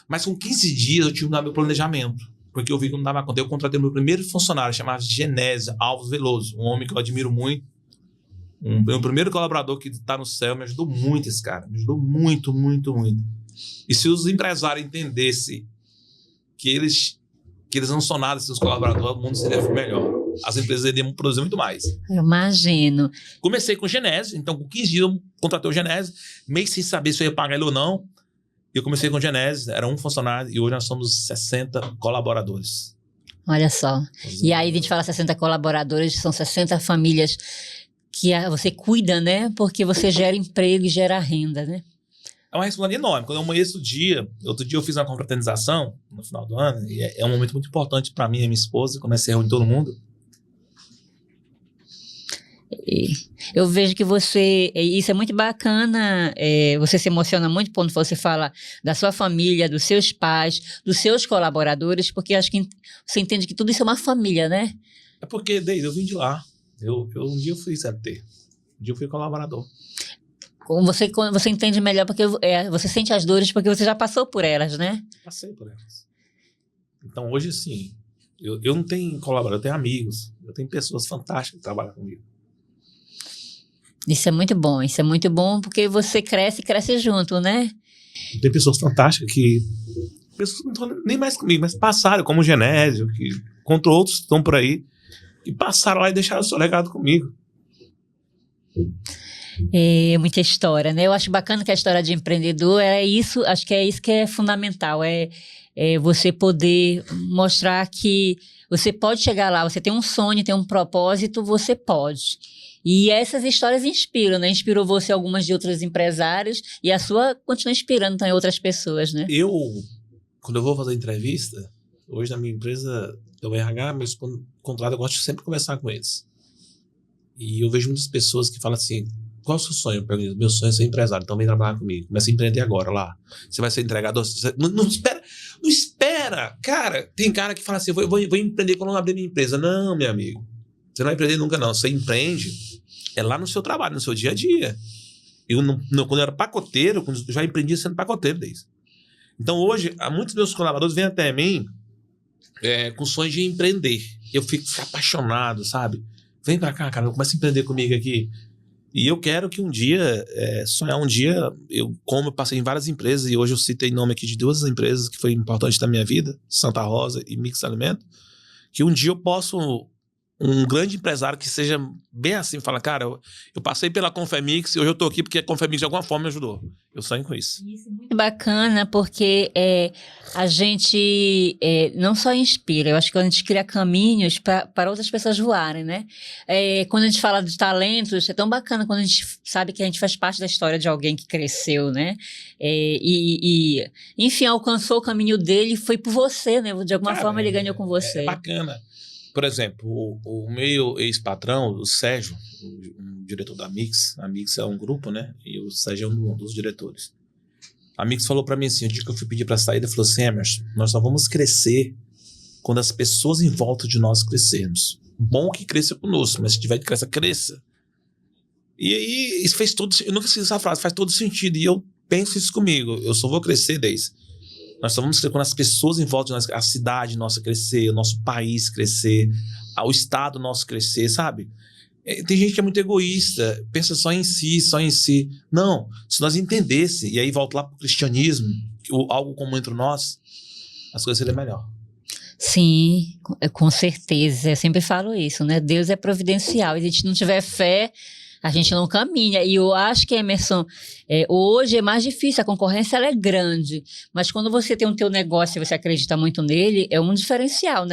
Mas com 15 dias eu tinha que dar meu planejamento. Porque eu vi que não dava conta. Eu contratei meu primeiro funcionário, chamado Genésio Alves Veloso. Um homem que eu admiro muito. Meu primeiro colaborador que está no céu. Me ajudou muito esse cara. Me ajudou muito, muito, muito. E se os empresários entendessem que eles não são nada, seus colaboradores, o mundo seria melhor. As empresas iriam produzir muito mais. Eu imagino. Comecei com o Genésio, então com 15 dias eu contratei o Genésio, meio sem saber se eu ia pagar ele ou não. Eu comecei com o Genésio, era um funcionário, e hoje nós somos 60 colaboradores. Olha só. E aí a gente fala 60 colaboradores, são 60 famílias que você cuida, né? Porque você gera emprego e gera renda, né? É uma responsabilidade enorme. Quando eu amanheço outro dia eu fiz uma confraternização no final do ano, e é um momento muito importante para mim e minha esposa, quando se reúne todo mundo. Eu vejo que isso é muito bacana, você se emociona muito quando você fala da sua família, dos seus pais, dos seus colaboradores, porque acho que você entende que tudo isso é uma família, né? É porque, desde eu vim de lá, um dia eu fui CLT, um dia eu fui colaborador. Você entende melhor, porque você sente as dores porque você já passou por elas, né? Passei por elas. Então hoje, sim, eu não tenho colaborador, eu tenho amigos, eu tenho pessoas fantásticas que trabalham comigo. Isso é muito bom porque você cresce junto, né? Tem pessoas fantásticas pessoas que não estão nem mais comigo, mas passaram, como o Genésio, que contra outros que estão por aí, que passaram lá e deixaram o seu legado comigo. É muita história, né? Eu acho bacana que a história de empreendedor acho que é isso que é fundamental, você poder mostrar que você pode chegar lá, você tem um sonho, tem um propósito, você pode. E essas histórias inspiram, né? Inspirou você algumas de outros empresários e a sua continua inspirando também outras pessoas, né? Quando eu vou fazer entrevista, hoje na minha empresa, do RH, meus contratos, eu gosto de sempre conversar com eles. E eu vejo muitas pessoas que falam assim, qual é o seu sonho? Eu pergunto, meu sonho é ser empresário, então vem trabalhar comigo. Começa a empreender agora, lá. Você vai ser entregador. Não espera. Cara, tem cara que fala assim, vou empreender quando eu abrir minha empresa. Não, meu amigo. Você não vai empreender nunca, não. Você empreende lá no seu trabalho, no seu dia a dia. Quando eu era pacoteiro, eu já empreendia sendo pacoteiro desde. Então, hoje, muitos meus colaboradores vêm até mim com sonhos de empreender. Eu fico apaixonado, sabe? Vem pra cá, cara, começa a empreender comigo aqui. E eu quero que um dia, sonhar um dia, como eu passei em várias empresas, e hoje eu citei nome aqui de 2 empresas que foi importante na minha vida, Santa Rosa e Mix Alimento, que um dia eu posso... um grande empresário que seja bem assim, fala, cara, eu passei pela Confemix e hoje eu tô aqui porque a Confemix de alguma forma me ajudou. Eu sonho com isso. Isso é muito bacana porque a gente não só inspira, eu acho que a gente cria caminhos para outras pessoas voarem, né? Quando a gente fala de talentos, é tão bacana quando a gente sabe que a gente faz parte da história de alguém que cresceu, né? Enfim, alcançou o caminho dele e foi por você, né? De alguma forma ele ganhou com você. É bacana. Por exemplo, o meu ex-patrão, o Sérgio, o diretor da Mix, a Mix é um grupo, né? E o Sérgio é um dos diretores. A Mix falou pra mim assim, o dia que eu fui pedir pra sair, ele falou assim, Emerson, nós só vamos crescer quando as pessoas em volta de nós crescermos. Bom que cresça conosco, mas se tiver que crescer, cresça. E aí, isso fez todo... Eu nunca esqueci essa frase, faz todo sentido. E eu penso isso comigo, eu só vou crescer desde... Nós só vamos crescer quando as pessoas em volta de nós, a cidade nossa crescer, o nosso país crescer, o estado nosso crescer, sabe? Tem gente que é muito egoísta, pensa só em si, só em si. Não, se nós entendesse, e aí volto lá pro cristianismo, algo comum entre nós, as coisas seriam melhor. Sim, com certeza. Eu sempre falo isso, né? Deus é providencial. E se a gente não tiver fé, a gente não caminha. E eu acho que, Emerson, hoje é mais difícil. A concorrência ela é grande. Mas quando você tem o teu negócio e você acredita muito nele, é um diferencial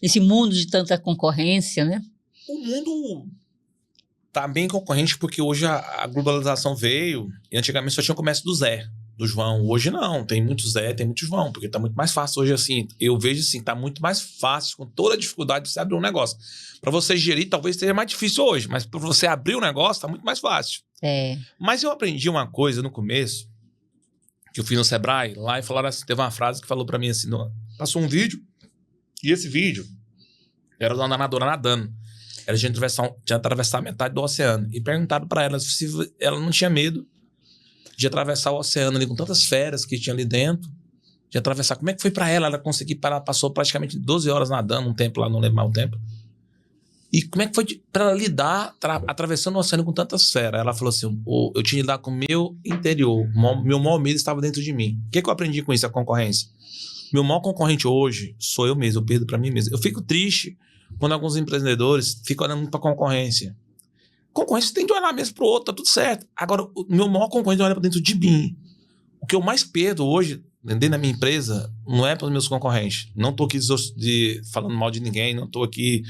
nesse mundo de tanta concorrência, né? O mundo tá bem concorrente porque hoje a globalização veio e antigamente só tinha o comércio do Zé, do João. Hoje não, tem muito Zé, tem muito João, porque tá muito mais fácil hoje assim. Eu vejo assim, tá muito mais fácil, com toda a dificuldade de você abrir um negócio. Para você gerir, talvez seja mais difícil hoje, mas para você abrir um negócio, tá muito mais fácil. Mas eu aprendi uma coisa no começo, que eu fui no Sebrae, lá e falaram assim, teve uma frase que falou para mim assim, passou um vídeo, e esse vídeo era uma nadadora nadando. Ela tinha atravessar metade do oceano. E perguntaram para ela se ela não tinha medo de atravessar o oceano ali com tantas feras que tinha ali dentro, de atravessar. Como é que foi para ela? Ela passou praticamente 12 horas nadando um tempo lá, não lembro mais o tempo. E como é que foi para ela lidar atravessando o oceano com tantas feras? Ela falou assim, eu tinha que lidar com o meu interior, meu maior medo estava dentro de mim. O que eu aprendi com isso, a concorrência? Meu maior concorrente hoje sou eu mesmo, eu perdo para mim mesmo. Eu fico triste quando alguns empreendedores ficam olhando muito para concorrência. Concorrência tem de olhar mesmo para o outro, tá tudo certo. Agora, o meu maior concorrente olha para dentro de mim. O que eu mais perdo hoje, dentro da minha empresa, não é para os meus concorrentes. Não estou aqui falando mal de ninguém, não estou aqui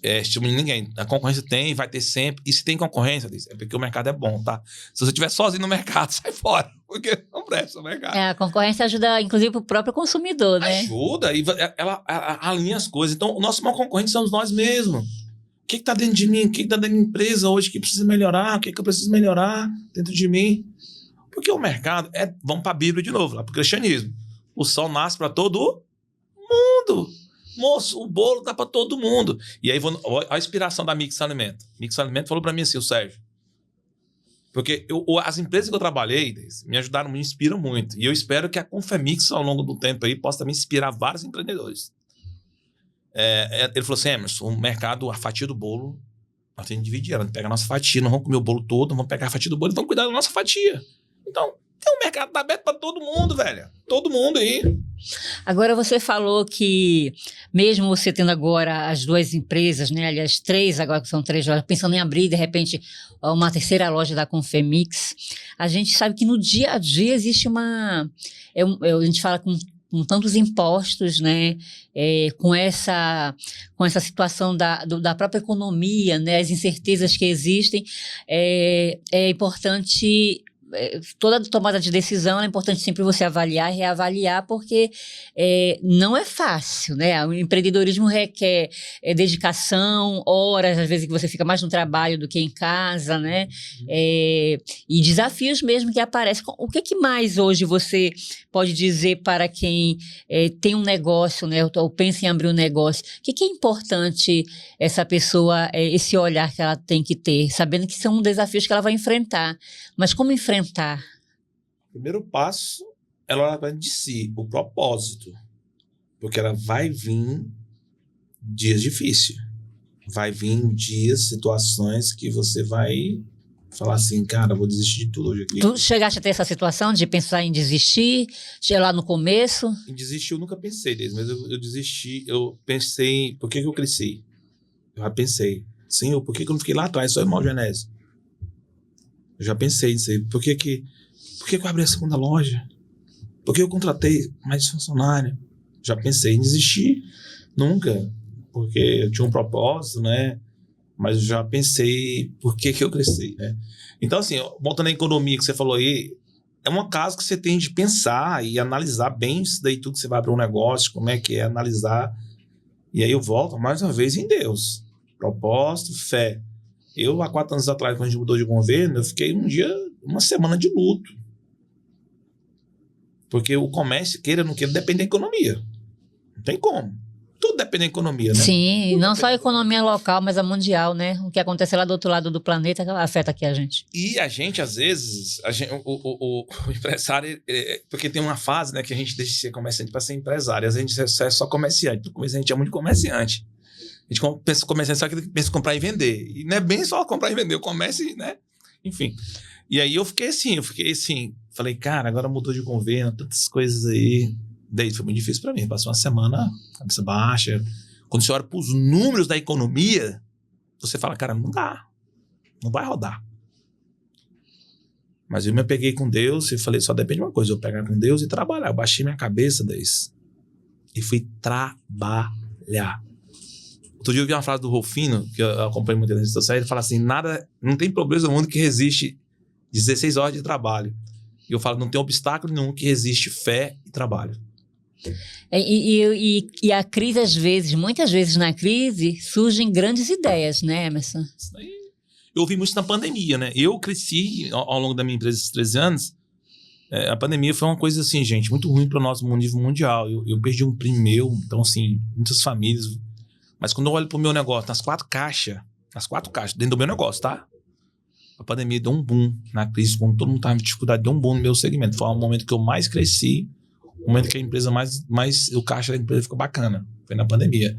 estimulando ninguém. A concorrência tem, vai ter sempre. E se tem concorrência, é porque o mercado é bom, tá? Se você estiver sozinho no mercado, sai fora, porque não presta o mercado. A concorrência ajuda, inclusive, o próprio consumidor, né? Ajuda, e ela alinha as coisas. Então, o nosso maior concorrente somos nós mesmos. O que está dentro de mim? O que está dentro da empresa hoje que precisa melhorar? O que eu preciso melhorar dentro de mim? Porque o mercado vamos para a Bíblia de novo, lá para o cristianismo. O sol nasce para todo mundo. Moço, o bolo dá para todo mundo. E aí, a inspiração da Mix Alimento. Mix Alimento falou para mim assim, o Sérgio. Porque as empresas que eu trabalhei me ajudaram, me inspiram muito. E eu espero que a Confemix, ao longo do tempo aí, possa também inspirar vários empreendedores. Ele falou assim, Emerson, o mercado, a fatia do bolo, nós temos que dividir. Ela pega a nossa fatia, não vamos comer o bolo todo, não vamos pegar a fatia do bolo e vamos cuidar da nossa fatia. Então, o mercado tá aberto para todo mundo, velho. Todo mundo aí. Agora, você falou que, mesmo você tendo agora as duas empresas, né? Aliás, três, agora que são 3 lojas, pensando em abrir, de repente, uma terceira loja da Confemix, a gente sabe que no dia a dia existe a gente fala com tantos impostos, né? Com essa situação da própria economia, né? As incertezas que existem, é importante. Toda tomada de decisão é importante sempre você avaliar e reavaliar, porque não é fácil, né? O empreendedorismo requer dedicação, horas, às vezes que você fica mais no trabalho do que em casa, né? E desafios mesmo que aparecem. O que mais hoje você pode dizer para quem tem um negócio, né? Ou pensa em abrir um negócio? O que é importante essa pessoa, esse olhar que ela tem que ter, sabendo que são desafios que ela vai enfrentar, mas como enfrentar? Primeiro passo, ela olha de si, o propósito. Porque ela vai vir dias difíceis. Vai vir dias, situações que você vai falar assim, cara, vou desistir de tudo hoje aqui. Tu chegaste a ter essa situação de pensar em desistir? Lá no começo? Em desistir eu nunca pensei, mas eu desisti, eu pensei, por que eu cresci? Eu já pensei, Senhor, por que eu não fiquei lá atrás, só irmão Genésio? Eu já pensei nisso aí. Por que eu abri a segunda loja? Por que eu contratei mais funcionário? Já pensei em desistir. Nunca. Porque eu tinha um propósito, né? Mas eu já pensei por que eu cresci, né? Então, assim, voltando à economia que você falou aí, é uma casa que você tem de pensar e analisar bem isso daí tudo que você vai abrir um negócio, como é que é, analisar. E aí eu volto mais uma vez em Deus. Propósito, fé. Eu, há 4 anos atrás, quando a gente mudou de governo, eu fiquei uma semana de luto. Porque o comércio, queira ou não queira, depende da economia. Não tem como. Tudo depende da economia, né? Sim, tudo não só a economia local, mas a mundial, né? O que acontece lá do outro lado do planeta afeta aqui a gente. E a gente, às vezes, o empresário, porque tem uma fase, né, que a gente deixa de ser comerciante para ser empresário. Às vezes a gente é só comerciante. No começo a gente é muito comerciante. A gente começa só que pensa em comprar e vender. E não é bem só comprar e vender, eu começo, né? Enfim. E aí eu fiquei assim. Falei, cara, agora mudou de governo, tantas coisas aí. Daí foi muito difícil pra mim. Passou uma semana, cabeça baixa. Quando você olha pros números da economia, você fala, cara, não dá. Não vai rodar. Mas eu me apeguei com Deus e falei, só depende de uma coisa, eu pegar com Deus e trabalhar. Eu baixei minha cabeça, Deus, e fui trabalhar. Outro dia eu vi uma frase do Rolfino, que eu acompanho muito nas redes sociais, ele fala assim, não tem problema no mundo que resiste 16 horas de trabalho. E eu falo, não tem obstáculo nenhum que resiste fé e trabalho. E a crise, às vezes, muitas vezes na crise, surgem grandes ideias, né, Emerson? Isso aí, eu ouvi muito na pandemia, né? Eu cresci ao longo da minha empresa, esses 13 anos, a pandemia foi uma coisa assim, gente, muito ruim para o nosso nível mundial. Eu perdi um primo meu, então assim, muitas famílias. Mas quando eu olho pro meu negócio, nas quatro caixas, dentro do meu negócio, tá? A pandemia deu um boom na crise, quando todo mundo tava em dificuldade, deu um boom no meu segmento. Foi o momento que eu mais cresci, o momento que a empresa o caixa da empresa ficou bacana. Foi na pandemia.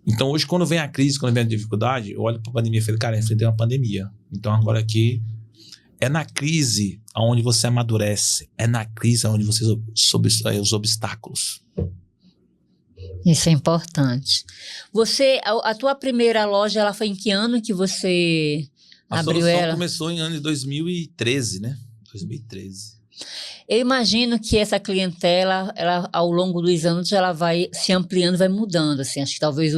Então hoje, quando vem a crise, quando vem a dificuldade, eu olho pra pandemia e falei, cara, eu enfrentei uma pandemia. Então agora aqui, é na crise onde você amadurece, é na crise onde você sobressai os obstáculos. Isso é importante. A tua primeira loja, ela foi em que ano que você abriu ela? A solução começou em ano de 2013, né? 2013. Eu imagino que essa clientela, ela, ao longo dos anos, ela vai se ampliando, vai mudando, assim. Acho que talvez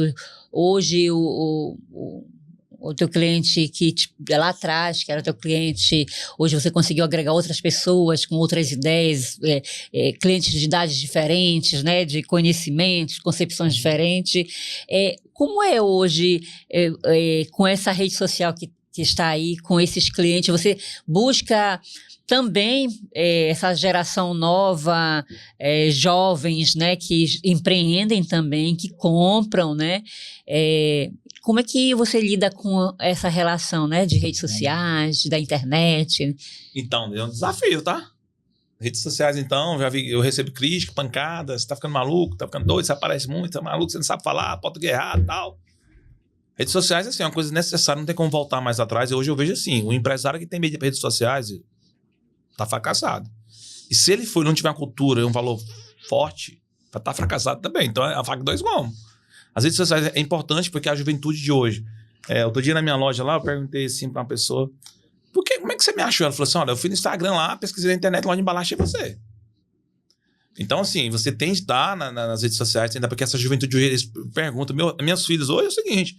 hoje o teu cliente que lá atrás, que era teu cliente, hoje você conseguiu agregar outras pessoas com outras ideias, clientes de idades diferentes, né, de conhecimentos, concepções diferentes. Como é hoje com essa rede social que está aí, com esses clientes? Você busca também essa geração nova, jovens, né, que empreendem também, que compram, né? Como é que você lida com essa relação, né, de redes sociais, da internet? Então, é um desafio, tá? Redes sociais, então, eu recebo crítica, pancada, você tá ficando maluco, tá ficando doido, você aparece muito, você é maluco, você não sabe falar, português errado e tal. Redes sociais, assim, é uma coisa necessária, não tem como voltar mais atrás. E hoje eu vejo assim, o empresário que tem medo de redes sociais tá fracassado. E se ele não tiver uma cultura e um valor forte, vai estar fracassado também. Então é a faca de dois gumes. As redes sociais é importante porque a juventude de hoje. Outro dia na minha loja lá, eu perguntei assim pra uma pessoa, como é que você me achou? Ela falou assim, olha, eu fui no Instagram lá, pesquisei na internet, loja de embalagem, achei você. Então, assim, você tem de estar nas redes sociais, ainda porque essa juventude de hoje, eles perguntam, minhas filhas, hoje é o seguinte,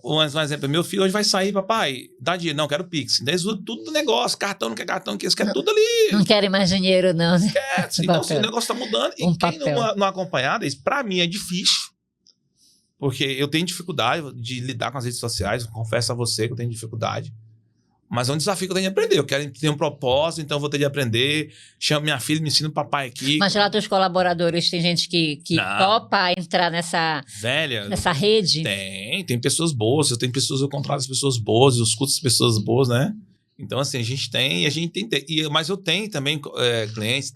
um exemplo, meu filho hoje vai sair, papai, dá dinheiro, não, quero Pix. Daí eles usam tudo do negócio, cartão, não quer cartão, eles querem tudo ali. Não querem mais dinheiro, não. Né? Então, assim, o negócio tá mudando. E quem não acompanhar, pra mim é difícil. Porque eu tenho dificuldade de lidar com as redes sociais, confesso a você que eu tenho dificuldade. Mas é um desafio que eu tenho de aprender. Eu quero ter um propósito, então eu vou ter de aprender. Chamo minha filha, me ensina o papai aqui. Mas lá dos colaboradores, tem gente que topa entrar nessa rede? Tem pessoas boas. Eu contrato as pessoas boas, eu escuto as pessoas boas, né? Então, assim, a gente tem. Mas eu tenho também clientes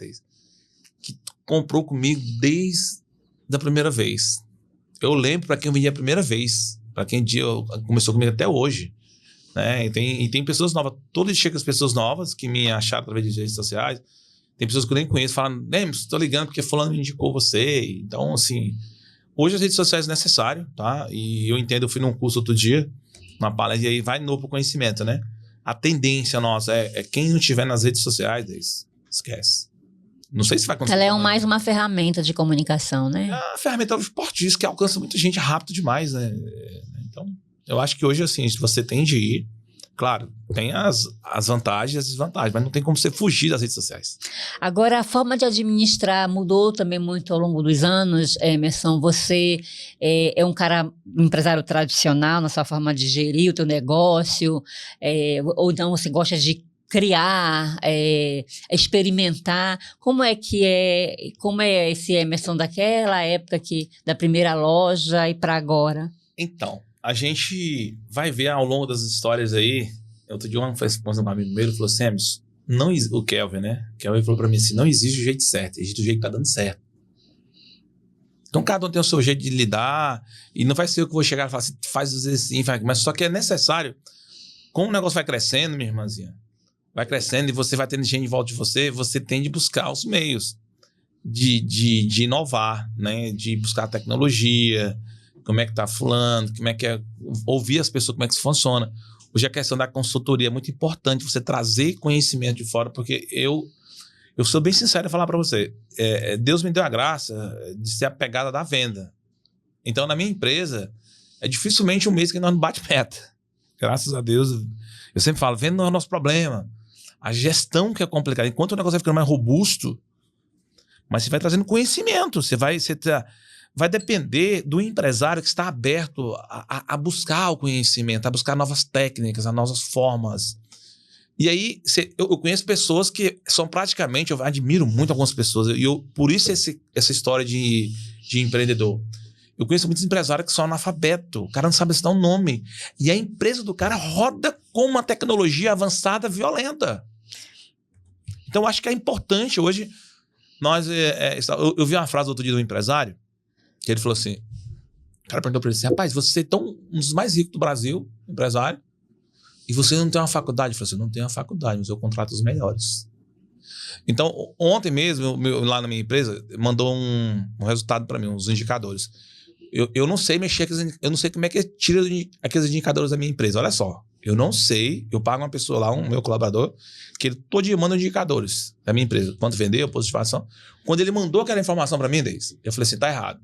que comprou comigo desde a primeira vez. Eu lembro para quem eu vendi a primeira vez. Para quem começou comigo até hoje. Né? E tem pessoas novas. Todo dia chega as pessoas novas que me acharam através de redes sociais. Tem pessoas que eu nem conheço, falam, estou ligando porque fulano me indicou você. Então, assim, hoje as redes sociais é necessário, tá? E eu entendo, eu fui num curso outro dia, uma palestra, e aí vai novo pro conhecimento, né? A tendência nossa é quem não estiver nas redes sociais, esquece. Não sei se vai conseguir. Ela é mais uma ferramenta de comunicação, né? É uma ferramenta fortíssima que alcança muita gente rápido demais, né? Então, eu acho que hoje, assim, se você tem de ir, claro, tem as vantagens e as desvantagens, mas não tem como você fugir das redes sociais. Agora, a forma de administrar mudou também muito ao longo dos anos, Emerson. Você é um empresário tradicional na sua forma de gerir o teu negócio, ou não, você gosta de criar, experimentar. Como é esse Emerson daquela época da primeira loja e para agora? Então, a gente vai ver ao longo das histórias aí. Outro dia, um amigo meu falou assim, Emerson, o Kelvin, né? O Kelvin falou pra mim assim, não existe o jeito certo, existe o jeito que tá dando certo. Então, cada um tem o seu jeito de lidar, e não vai ser eu que vou chegar e falar assim, faz assim, mas só que é necessário, como o negócio vai crescendo, minha irmãzinha, vai crescendo e você vai tendo gente em volta de você, você tem de buscar os meios de inovar, né? De buscar tecnologia, como é que tá fulano, como é que é, ouvir as pessoas, como é que isso funciona. Hoje a questão da consultoria é muito importante, você trazer conhecimento de fora, porque eu sou bem sincero em falar para você, Deus me deu a graça de ser a pegada da venda. Então, na minha empresa, é dificilmente um mês que nós não bate meta. Graças a Deus, eu sempre falo, venda não é o nosso problema. A gestão que é complicada. Enquanto o negócio vai ficando mais robusto, mas você vai trazendo conhecimento, vai depender do empresário que está aberto a buscar o conhecimento, a buscar novas técnicas, a novas formas. E aí, eu conheço pessoas que são praticamente, eu admiro muito algumas pessoas, e por isso essa história de empreendedor. Eu conheço muitos empresários que são analfabetos, o cara não sabe citar um nome. E a empresa do cara roda com uma tecnologia avançada violenta. Então, eu acho que é importante hoje, eu vi uma frase outro dia do empresário, que ele falou assim, o cara perguntou para ele assim, rapaz, você é um dos mais ricos do Brasil, empresário, e você não tem uma faculdade? Eu falei assim, não tenho uma faculdade, mas eu contrato os melhores. Então, ontem mesmo, lá na minha empresa, mandou um resultado para mim, uns indicadores. Eu não sei mexer, eu não sei como é que tira aqueles indicadores da minha empresa. Olha só, eu não sei, eu pago uma pessoa lá, um meu colaborador, que ele todo dia manda indicadores da minha empresa. Quanto vendeu, positivação. Quando ele mandou aquela informação para mim, Deise, eu falei assim, tá errado.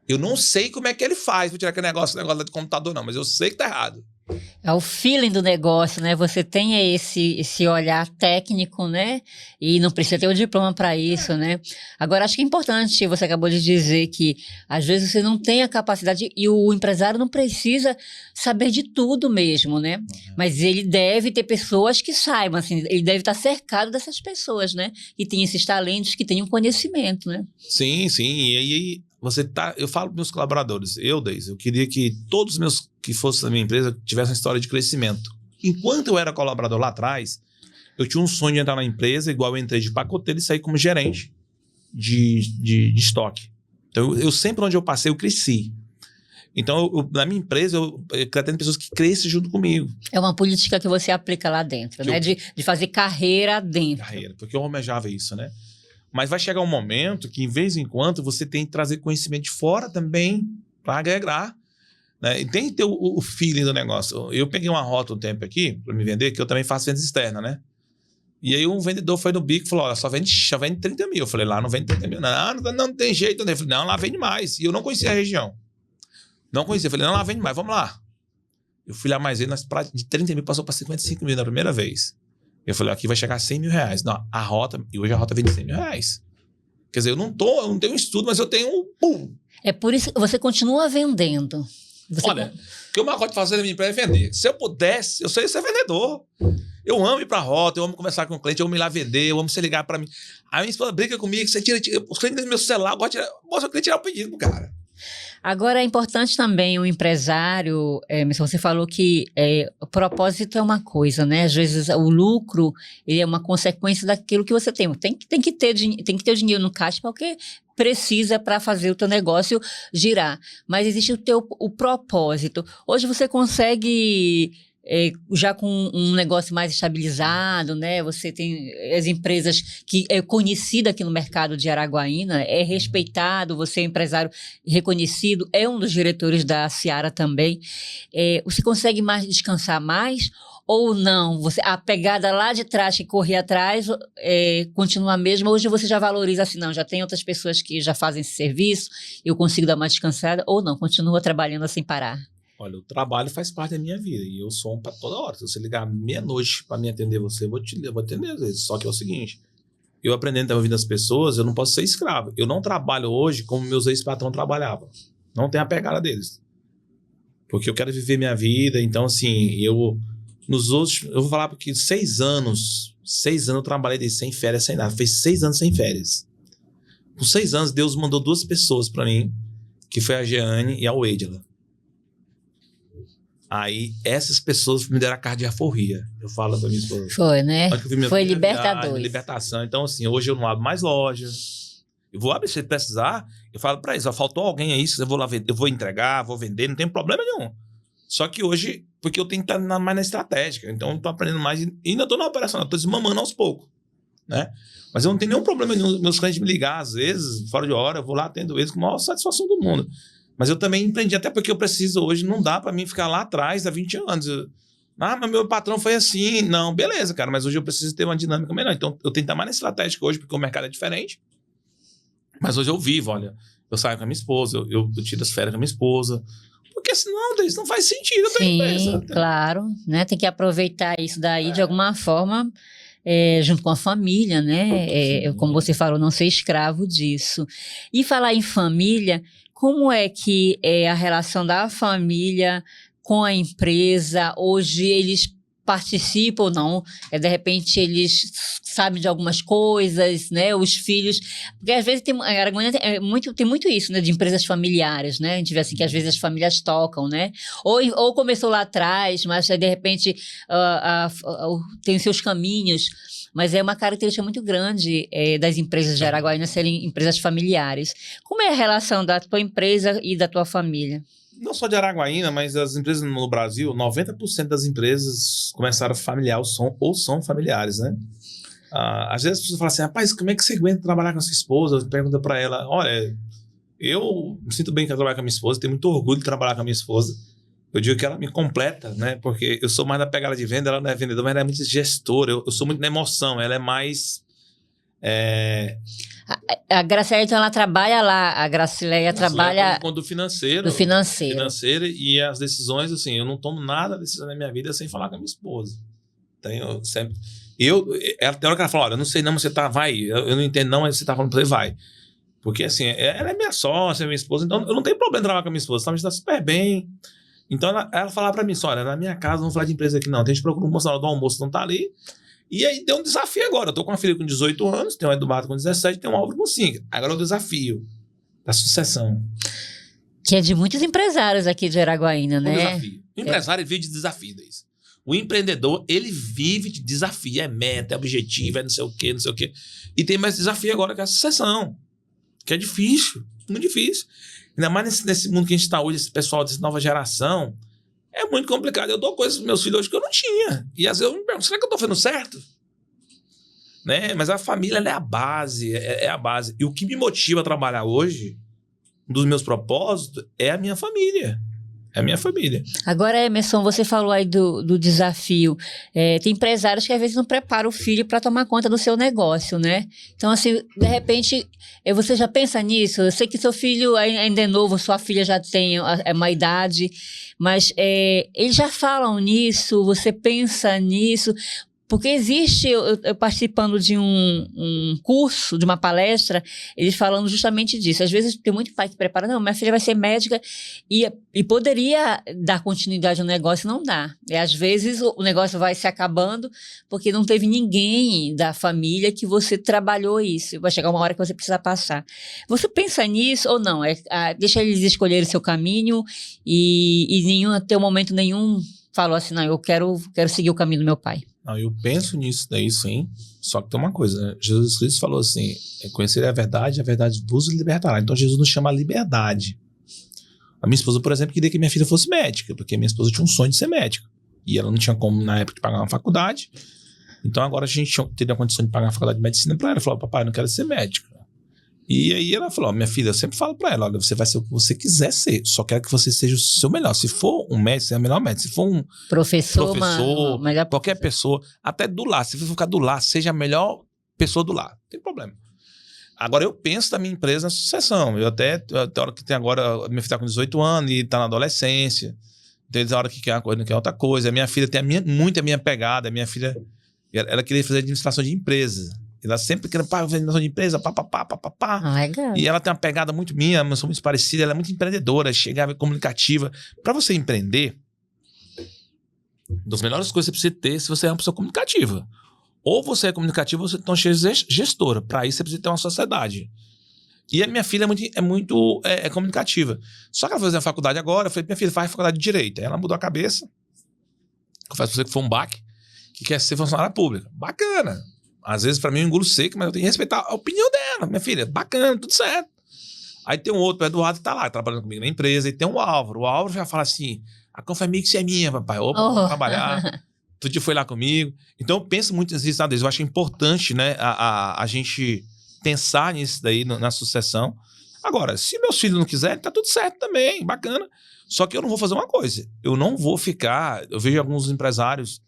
Eu não sei como é que ele faz para tirar aquele negócio lá do computador, não, mas eu sei que tá errado. É o feeling do negócio, né? Você tem esse olhar técnico, né? E não precisa ter o diploma para isso, né? Agora, acho que é importante, você acabou de dizer que às vezes você não tem a capacidade e o empresário não precisa saber de tudo mesmo, né? Mas ele deve ter pessoas que saibam, assim, ele deve estar cercado dessas pessoas, né? Que têm esses talentos, que tenham conhecimento, né? Sim, sim. E aí, eu falo para meus colaboradores, Deise, eu queria que todos os meus que fossem da minha empresa tivessem uma história de crescimento. Enquanto eu era colaborador lá atrás, eu tinha um sonho de entrar na empresa, igual eu entrei de pacoteiro e sair como gerente de estoque. Então, eu sempre onde eu passei, eu cresci. Então, na minha empresa, eu quero pessoas que cresçam junto comigo. É uma política que você aplica lá dentro, né? De fazer carreira dentro. Carreira, porque eu almejava isso, né? Mas vai chegar um momento que, em vez em quando, você tem que trazer conhecimento de fora também para agregar. Né? E tem que ter o feeling do negócio. Eu peguei uma rota um tempo aqui para me vender, que eu também faço vendas externas, né? E aí um vendedor foi no bico e falou, olha, só vende 30 mil. Eu falei, lá não vende 30 mil. Não tem jeito. Eu falei, não, lá vende mais. E eu não conhecia a região. Não conhecia. Eu falei, não, lá vende mais, vamos lá. Eu fui lá mais ele, de 30 mil passou para 55 mil na primeira vez. Eu falei, aqui vai chegar a 100 mil reais. Não, e hoje a rota vende 100 mil reais. Quer dizer, eu não tenho estudo, mas eu tenho um pum. É por isso que você continua vendendo. Olha, o que eu mais gosto de fazer na minha empresa é vender. Se eu pudesse, eu sei ser vendedor. Eu amo ir pra rota, eu amo conversar com o cliente, eu amo ir lá vender, eu amo você ligar pra mim. A minha esposa briga comigo, você tira os clientes do meu celular, eu gosto de o cliente tirar o pedido pro cara. Agora, é importante também o empresário, você falou que o propósito é uma coisa, né? Às vezes o lucro ele é uma consequência daquilo que você tem. Tem que ter o dinheiro no caixa porque precisa para fazer o teu negócio girar. Mas existe o propósito. Hoje você consegue... já com um negócio mais estabilizado, né? Você tem as empresas que é conhecida aqui no mercado de Araguaína, é respeitado, você é empresário reconhecido, é um dos diretores da Seara também. Você consegue descansar mais ou não? A pegada lá de trás que corria atrás continua a mesma? Hoje você já valoriza assim, não, já tem outras pessoas que já fazem esse serviço, eu consigo dar uma descansada, ou não, continua trabalhando sem parar? Olha, o trabalho faz parte da minha vida e eu sou para toda hora. Se você ligar meia-noite para me atender você, eu vou atender às vezes. Só que é o seguinte, eu aprendendo a ouvir as pessoas, eu não posso ser escravo. Eu não trabalho hoje como meus ex-patrão trabalhavam. Não tem a pegada deles. Porque eu quero viver minha vida, então assim, eu vou falar porque 6 anos eu trabalhei sem férias, sem nada. Fez 6 anos sem férias. Com 6 anos, Deus mandou 2 pessoas para mim, que foi a Jeane e a Weidela. Aí, essas pessoas me deram a carta de alforria. Eu falo pra minha esposa. Foi, né? Foi libertador. Libertação. Então, assim, hoje eu não abro mais loja. Eu vou abrir, se precisar, eu falo pra eles, ó, faltou alguém aí, eu vou lá vender, eu vou entregar, vou vender, não tem problema nenhum. Só que hoje, porque eu tenho que estar mais na estratégica, então eu tô aprendendo mais e ainda tô na operacional, tô desmamando aos poucos, né? Mas eu não tenho nenhum problema nenhum, meus clientes me ligar, às vezes, fora de hora, eu vou lá, atendo eles com a maior satisfação do mundo. Mas eu também empreendi, até porque eu preciso hoje, não dá pra mim ficar lá atrás há 20 anos. Mas meu patrão foi assim. Não, beleza, cara, mas hoje eu preciso ter uma dinâmica melhor. Então eu tenho que estar mais na estratégica hoje, porque o mercado é diferente. Mas hoje eu vivo, olha, eu saio com a minha esposa, eu tiro as férias com a minha esposa. Porque senão isso não faz sentido. Sim, claro, né? Tem que aproveitar isso daí de alguma forma, junto com a família, né? Como você falou, não ser escravo disso. E falar em família, como é que é a relação da família com a empresa? Hoje eles participam ou não? De repente eles sabem de algumas coisas, né? Os filhos, porque às vezes tem muito isso, né? De empresas familiares, né? A gente vê assim que às vezes as famílias tocam, né? Ou começou lá atrás, mas de repente tem seus caminhos. Mas é uma característica muito grande das empresas de Araguaína serem empresas familiares. Como é a relação da tua empresa e da tua família? Não só de Araguaína, mas as empresas no Brasil, 90% das empresas começaram familiar ou são familiares, né? Às vezes as pessoas falam assim, rapaz, como é que você aguenta trabalhar com a sua esposa? Pergunta pra ela, olha, eu me sinto bem que eu trabalho com a minha esposa, tenho muito orgulho de trabalhar com a minha esposa. Eu digo que ela me completa, né? Porque eu sou mais da pegada de venda, ela não é vendedora, mas ela é muito gestora. Eu sou muito na emoção, ela é mais... A Gracileia, então, ela trabalha lá, a Gracileia trabalha... do financeiro. Do financeiro. Financeiro e as decisões, assim, eu não tomo nada decisão na minha vida sem falar com a minha esposa. Tenho sempre... Ela tem hora que ela fala, olha, eu não sei não, mas você vai. Eu não entendo não, mas você tá falando pra você, vai. Porque, assim, ela é minha sócia, minha esposa, então eu não tenho problema em trabalhar com a minha esposa, a gente tá super bem. Então ela falava pra mim, olha, na minha casa, não vamos falar de empresa aqui não, a gente procura um moço na hora do almoço, não tá ali. E aí deu um desafio agora, eu tô com uma filha com 18 anos, tenho um Eduardo com 17, tenho um Álvaro com 5. Agora é o desafio da sucessão. Que é de muitos empresários aqui de Araguaína, né? Desafio. O empresário vive de desafio, Deise. O empreendedor, ele vive de desafio, é meta, é objetivo, é não sei o quê, não sei o quê. E tem mais desafio agora que a sucessão, que é difícil, muito difícil. Ainda mais nesse mundo que a gente está hoje, esse pessoal dessa nova geração, é muito complicado. Eu dou coisas para meus filhos hoje que eu não tinha. E às vezes eu me pergunto, será que eu estou fazendo certo? Né? Mas a família, ela é a base, é a base. E o que me motiva a trabalhar hoje, um dos meus propósitos, é a minha família. É a minha família. Agora, Emerson, você falou aí do desafio. Tem empresários que às vezes não preparam o filho para tomar conta do seu negócio, né? Então, assim, de repente, você já pensa nisso? Eu sei que seu filho ainda é novo, sua filha já tem uma idade, mas eles já falam nisso, você pensa nisso? Porque existe, eu participando de um curso, de uma palestra, eles falando justamente disso. Às vezes tem muito pai que prepara, não, minha filha vai ser médica e poderia dar continuidade ao negócio, não dá. E às vezes o negócio vai se acabando porque não teve ninguém da família que você trabalhou isso. Vai chegar uma hora que você precisa passar. Você pensa nisso ou não? Deixa eles escolherem o seu caminho e até o momento nenhum falou assim, não, eu quero seguir o caminho do meu pai. Não, eu penso nisso daí, sim. Só que tem uma coisa, né? Jesus Cristo falou assim, conhecer a verdade vos libertará. Então Jesus nos chama a liberdade. A minha esposa, por exemplo, queria que minha filha fosse médica, porque minha esposa tinha um sonho de ser médica. E ela não tinha como, na época, de pagar uma faculdade. Então agora a gente teve a condição de pagar uma faculdade de medicina para ela. Ela falou, papai, eu não quero ser médica. E aí ela falou, minha filha, eu sempre falo pra ela, olha, você vai ser o que você quiser ser, só quero que você seja o seu melhor. Se for um médico, você é o melhor médico. Se for um professor qualquer pessoa, até do lar, se você ficar do lar, seja a melhor pessoa do lar, não tem problema. Agora eu penso da minha empresa na sucessão. Eu até a hora que tem agora, minha filha tá com 18 anos e tá na adolescência, tem a hora que quer uma coisa, não quer outra coisa. A minha filha tem muito a minha pegada, a minha filha, ela queria fazer administração de empresa. Ela sempre querendo, pá, administração de empresa, pá. Legal. E ela tem uma pegada muito minha, eu sou muito parecida, ela é muito empreendedora, chegava comunicativa. Para você empreender, uma das melhores coisas que você precisa ter se você é uma pessoa comunicativa. Ou você é comunicativa ou você então é gestora. Para isso você precisa ter uma sociedade. E a minha filha é muito comunicativa. Só que ela vai fazer a faculdade agora, eu falei, minha filha faz a faculdade de Direito. Aí ela mudou a cabeça, confesso pra você que foi um baque, que quer ser funcionária pública. Bacana. Às vezes, pra mim, eu engulo seco, mas eu tenho que respeitar a opinião dela. Minha filha, bacana, tudo certo. Aí tem um outro, o Eduardo, que tá lá, trabalhando comigo na empresa, e tem o Álvaro. O Álvaro já fala assim, a Confamix é minha, papai. Opa, vamos trabalhar. Tu dia foi lá comigo. Então, eu penso muito nisso, tá? Eu acho importante, né, a gente pensar nisso daí, na sucessão. Agora, se meus filhos não quiserem, tá tudo certo também, bacana. Só que eu não vou fazer uma coisa. Eu não vou ficar... Eu vejo alguns empresários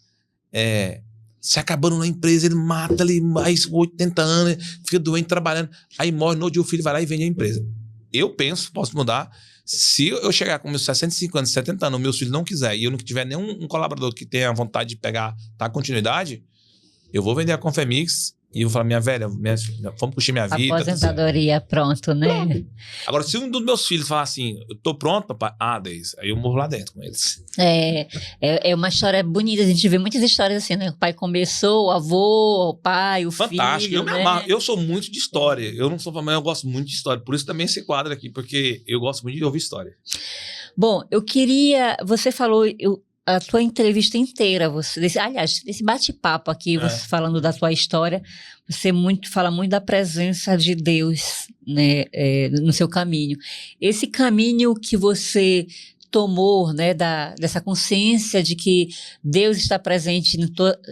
se acabando na empresa, ele mata ali mais 80 anos, fica doente trabalhando, aí morre, no dia o filho vai lá e vende a empresa. Eu penso, posso mudar. Se eu chegar com meus 65 anos, 70 anos, meus filhos não quiserem, e eu não tiver nenhum colaborador que tenha vontade de pegar, tá, continuidade, eu vou vender a Confamix e eu vou falar, minha velha, vamos curtir minha vida. Aposentadoria, pronto, né? Pronto. Agora, se um dos meus filhos falar assim, eu tô pronto, papai, Deis, aí eu morro lá dentro com eles. É uma história bonita, a gente vê muitas histórias assim, né? O pai começou, o avô, o pai, o fantástico, filho, eu me amarro. Eu sou muito de história, eu não sou mas eu gosto muito de história, por isso também esse quadro aqui, porque eu gosto muito de ouvir história. Bom, você falou... A tua entrevista inteira, esse bate-papo aqui, você falando da tua história, você fala muito da presença de Deus, né, no seu caminho. Esse caminho que você tomou, né, dessa consciência de que Deus está presente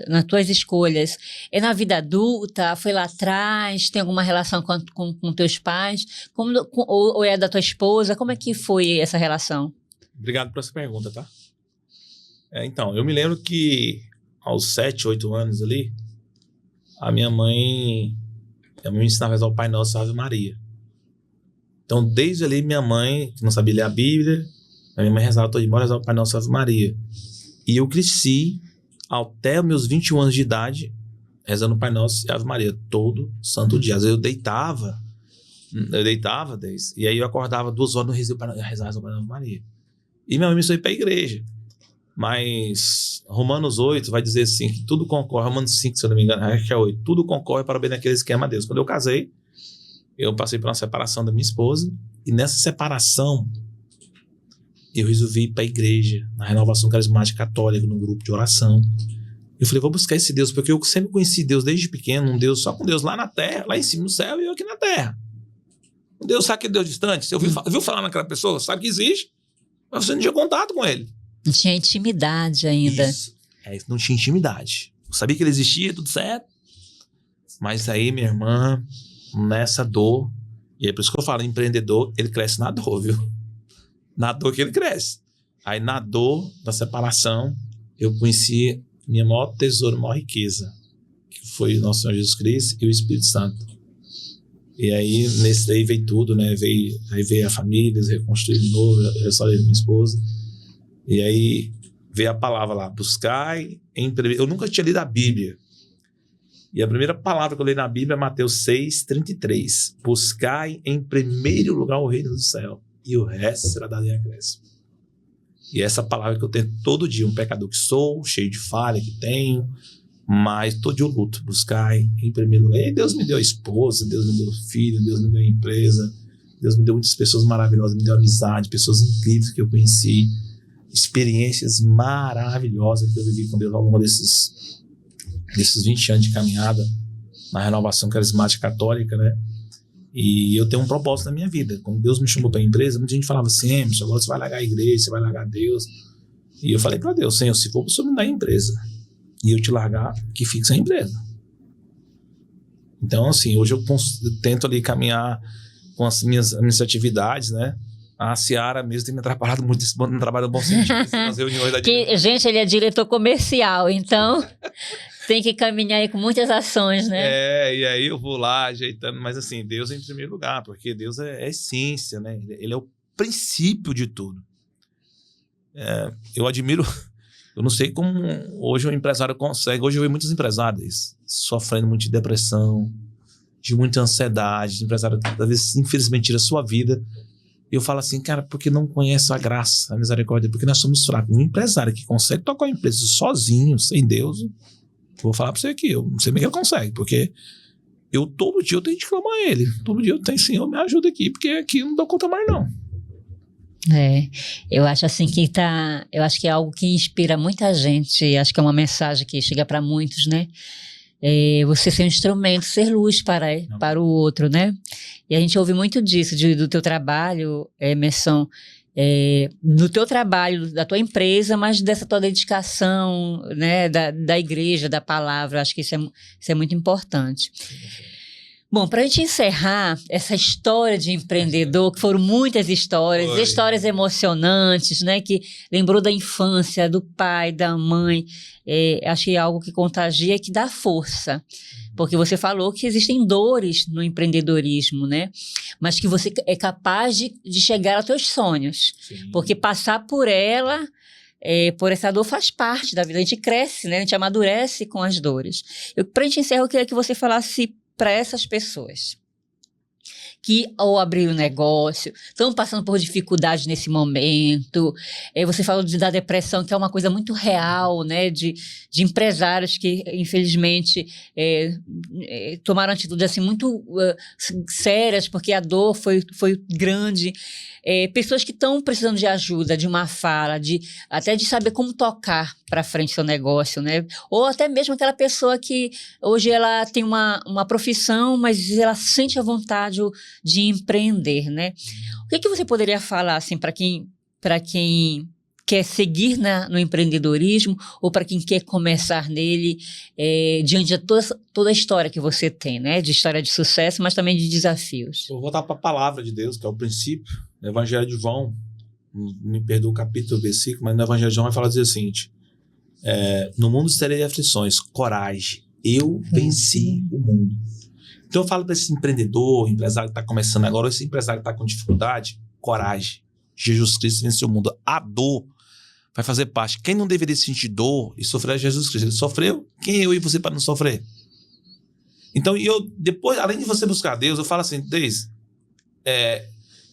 nas tuas escolhas, é na vida adulta, foi lá atrás, tem alguma relação com teus pais, ou é da tua esposa? Como é que foi essa relação? Obrigado por essa pergunta, tá? Então, eu me lembro que aos 7, 8 anos ali, a minha mãe me ensinava a rezar o Pai Nosso e a Ave Maria. Então, desde ali, minha mãe, que não sabia ler a Bíblia, a minha mãe rezava todo dia, rezar o Pai Nosso e a Ave Maria. E eu cresci até os meus 21 anos de idade, rezando o Pai Nosso e a Ave Maria, todo santo dia. Às vezes eu deitava, e aí eu acordava 2 horas no rezar o Pai Nosso e a Ave Maria. E minha mãe me ensinou para a igreja. Mas Romanos 8 vai dizer assim, que tudo concorre, Romanos 5, se eu não me engano, acho que é 8, tudo concorre para o bem daqueles que amam a Deus. Quando eu casei, eu passei por uma separação da minha esposa, e nessa separação, eu resolvi ir para a igreja, na Renovação Carismática Católica, num grupo de oração. Eu falei, vou buscar esse Deus, porque eu sempre conheci Deus desde pequeno, um Deus só com Deus lá na terra, lá em cima no céu, e eu aqui na terra. Um Deus, sabe que Deus distante? Você ouviu falar naquela pessoa? Sabe que existe, mas você não tinha contato com ele. Não tinha intimidade ainda. Isso. Não tinha intimidade. Eu sabia que ele existia, tudo certo. Mas aí, minha irmã, nessa dor, e é por isso que eu falo, empreendedor, ele cresce na dor, viu? Na dor que ele cresce. Aí, na dor da separação, eu conheci minha maior tesouro, maior riqueza, que foi o nosso Senhor Jesus Cristo e o Espírito Santo. E aí, nesse daí veio tudo, né? Aí veio a família, reconstruir de novo, eu restaurei minha esposa. E aí veio a palavra lá, buscai em primeiro... Eu nunca tinha lido a Bíblia. E a primeira palavra que eu li na Bíblia é Mateus 6:33. Buscai em primeiro lugar o reino do céu, e o resto será dado em acréscimo. E essa palavra que eu tenho todo dia, um pecador que sou, cheio de falha que tenho, mas todo dia eu luto. Buscai em primeiro lugar. E Deus me deu a esposa, Deus me deu filho, Deus me deu a empresa, Deus me deu muitas pessoas maravilhosas, me deu amizade, pessoas incríveis que eu conheci, experiências maravilhosas que eu vivi com Deus ao longo desses 20 anos de caminhada na Renovação Carismática Católica, né? E eu tenho um propósito na minha vida. Quando Deus me chamou para a empresa, muita gente falava assim, Emerson, agora você vai largar a igreja, você vai largar Deus. E eu falei para Deus, Senhor, se for para o Senhor me dar a empresa e eu te largar, que fique sem empresa. Então, assim, hoje eu tento ali caminhar com as minhas atividades, né? A Ciara mesmo tem me atrapalhado muito no trabalho do bom sentido. Nas reuniões da gente, ele é diretor comercial, então tem que caminhar aí com muitas ações, né? E aí eu vou lá ajeitando, mas assim, Deus é em primeiro lugar, porque Deus é a essência, né? Ele é o princípio de tudo. Eu admiro, eu não sei como hoje o empresário consegue, hoje eu vejo muitos empresários sofrendo muito de depressão, de muita ansiedade, de empresário que às vezes infelizmente tira a sua vida. Eu falo assim, cara, porque não conhece a graça, a misericórdia, porque nós somos fracos. Um empresário que consegue tocar uma empresa sozinho, sem Deus, vou falar pra você aqui, eu não sei como é que ele consegue, porque todo dia eu tenho que clamar a ele. Todo dia eu tenho, Senhor, me ajuda aqui, porque aqui eu não dou conta mais, não. Eu acho assim eu acho que é algo que inspira muita gente, acho que é uma mensagem que chega para muitos, né? você ser um instrumento, ser luz para o outro, né? E a gente ouve muito disso, do teu trabalho, Emerson, do teu trabalho, da tua empresa, mas dessa tua dedicação, né, da igreja, da palavra. Acho que isso é muito importante. Bom, para a gente encerrar essa história de empreendedor, que foram muitas histórias emocionantes, né? Que lembrou da infância, do pai, da mãe. Acho que é algo que contagia e que dá força. Porque você falou que existem dores no empreendedorismo, né? Mas que você é capaz de chegar aos teus sonhos. Sim. Porque passar por ela... por essa dor faz parte da vida. A gente cresce, né? A gente amadurece com as dores. Para a gente encerrar, eu queria que você falasse para essas pessoas que, ao abrir o negócio, estão passando por dificuldades nesse momento. Você falou da depressão, que é uma coisa muito real, né? De empresários que, infelizmente, tomaram atitudes assim, muito sérias, porque a dor foi grande. Pessoas que estão precisando de ajuda, de uma fala, até de saber como tocar para frente seu negócio, né? Ou até mesmo aquela pessoa que hoje ela tem uma profissão, mas ela sente a vontade de empreender, né? O que você poderia falar assim para quem quer seguir no empreendedorismo ou para quem quer começar nele, diante de toda a história que você tem, né? De história de sucesso, mas também de desafios. Eu vou voltar para a palavra de Deus, que é o princípio. No Evangelho de João, me perdoa o capítulo, o versículo, mas no Evangelho de João vai falar dizer o seguinte: no mundo terei aflições, coragem, eu venci o mundo. Então eu falo para esse empreendedor, empresário que está começando agora, ou esse empresário que está com dificuldade, coragem. Jesus Cristo venceu o mundo. A dor vai fazer parte. Quem não deveria sentir dor e sofrer é Jesus Cristo. Ele sofreu. Quem é eu e você para não sofrer? Então, depois, além de você buscar Deus, eu falo assim, Deus,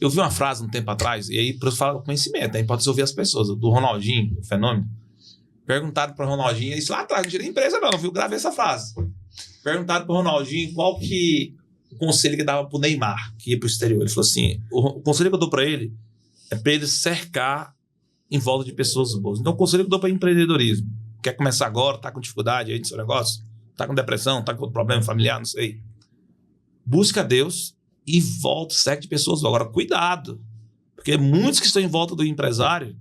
eu vi uma frase um tempo atrás, e aí por isso falo conhecimento, aí pode ouvir as pessoas, do Ronaldinho, o fenômeno. Perguntaram para o Ronaldinho, isso lá atrás, não tinha nem empresa não, viu? Gravei essa frase. Perguntaram para o Ronaldinho qual que o conselho que dava para o Neymar, que ia para o exterior. Ele falou assim, o conselho que eu dou para ele é para ele cercar em volta de pessoas boas. Então o conselho que eu dou para empreendedorismo, quer começar agora, tá com dificuldade aí no seu negócio, tá com depressão, tá com problema familiar, não sei. Busca Deus e volta, segue de pessoas boas. Agora, cuidado, porque muitos que estão em volta do empresário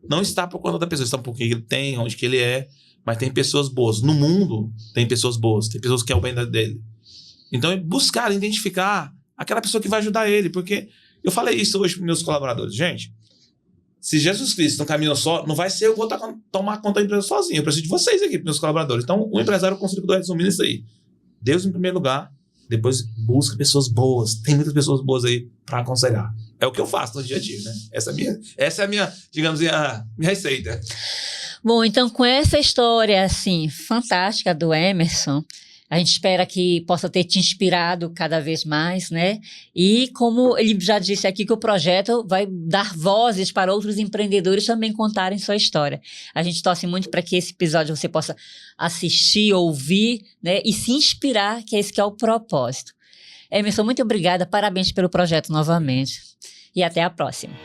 não estão por conta da pessoa, estão por quem ele tem, onde que ele é, mas tem pessoas boas. No mundo, tem pessoas boas, tem pessoas que querem o bem dele. Então, é buscar, identificar aquela pessoa que vai ajudar ele, porque eu falei isso hoje para meus colaboradores. Gente, se Jesus Cristo não caminhou só, não vai ser eu vou tomar conta da empresa sozinho. Eu preciso de vocês aqui, meus colaboradores. Então, o empresário, eu consigo resumir isso aí. Deus em primeiro lugar, depois busca pessoas boas. Tem muitas pessoas boas aí para aconselhar. É o que eu faço no dia a dia, né? Essa é a minha, digamos assim, a minha receita. Bom, então com essa história, assim, fantástica do Emerson, a gente espera que possa ter te inspirado cada vez mais, né? E como ele já disse aqui, que o projeto vai dar vozes para outros empreendedores também contarem sua história. A gente torce muito para que esse episódio você possa assistir, ouvir, né? E se inspirar, que esse que é o propósito. Emerson, muito obrigada, parabéns pelo projeto novamente. E até a próxima.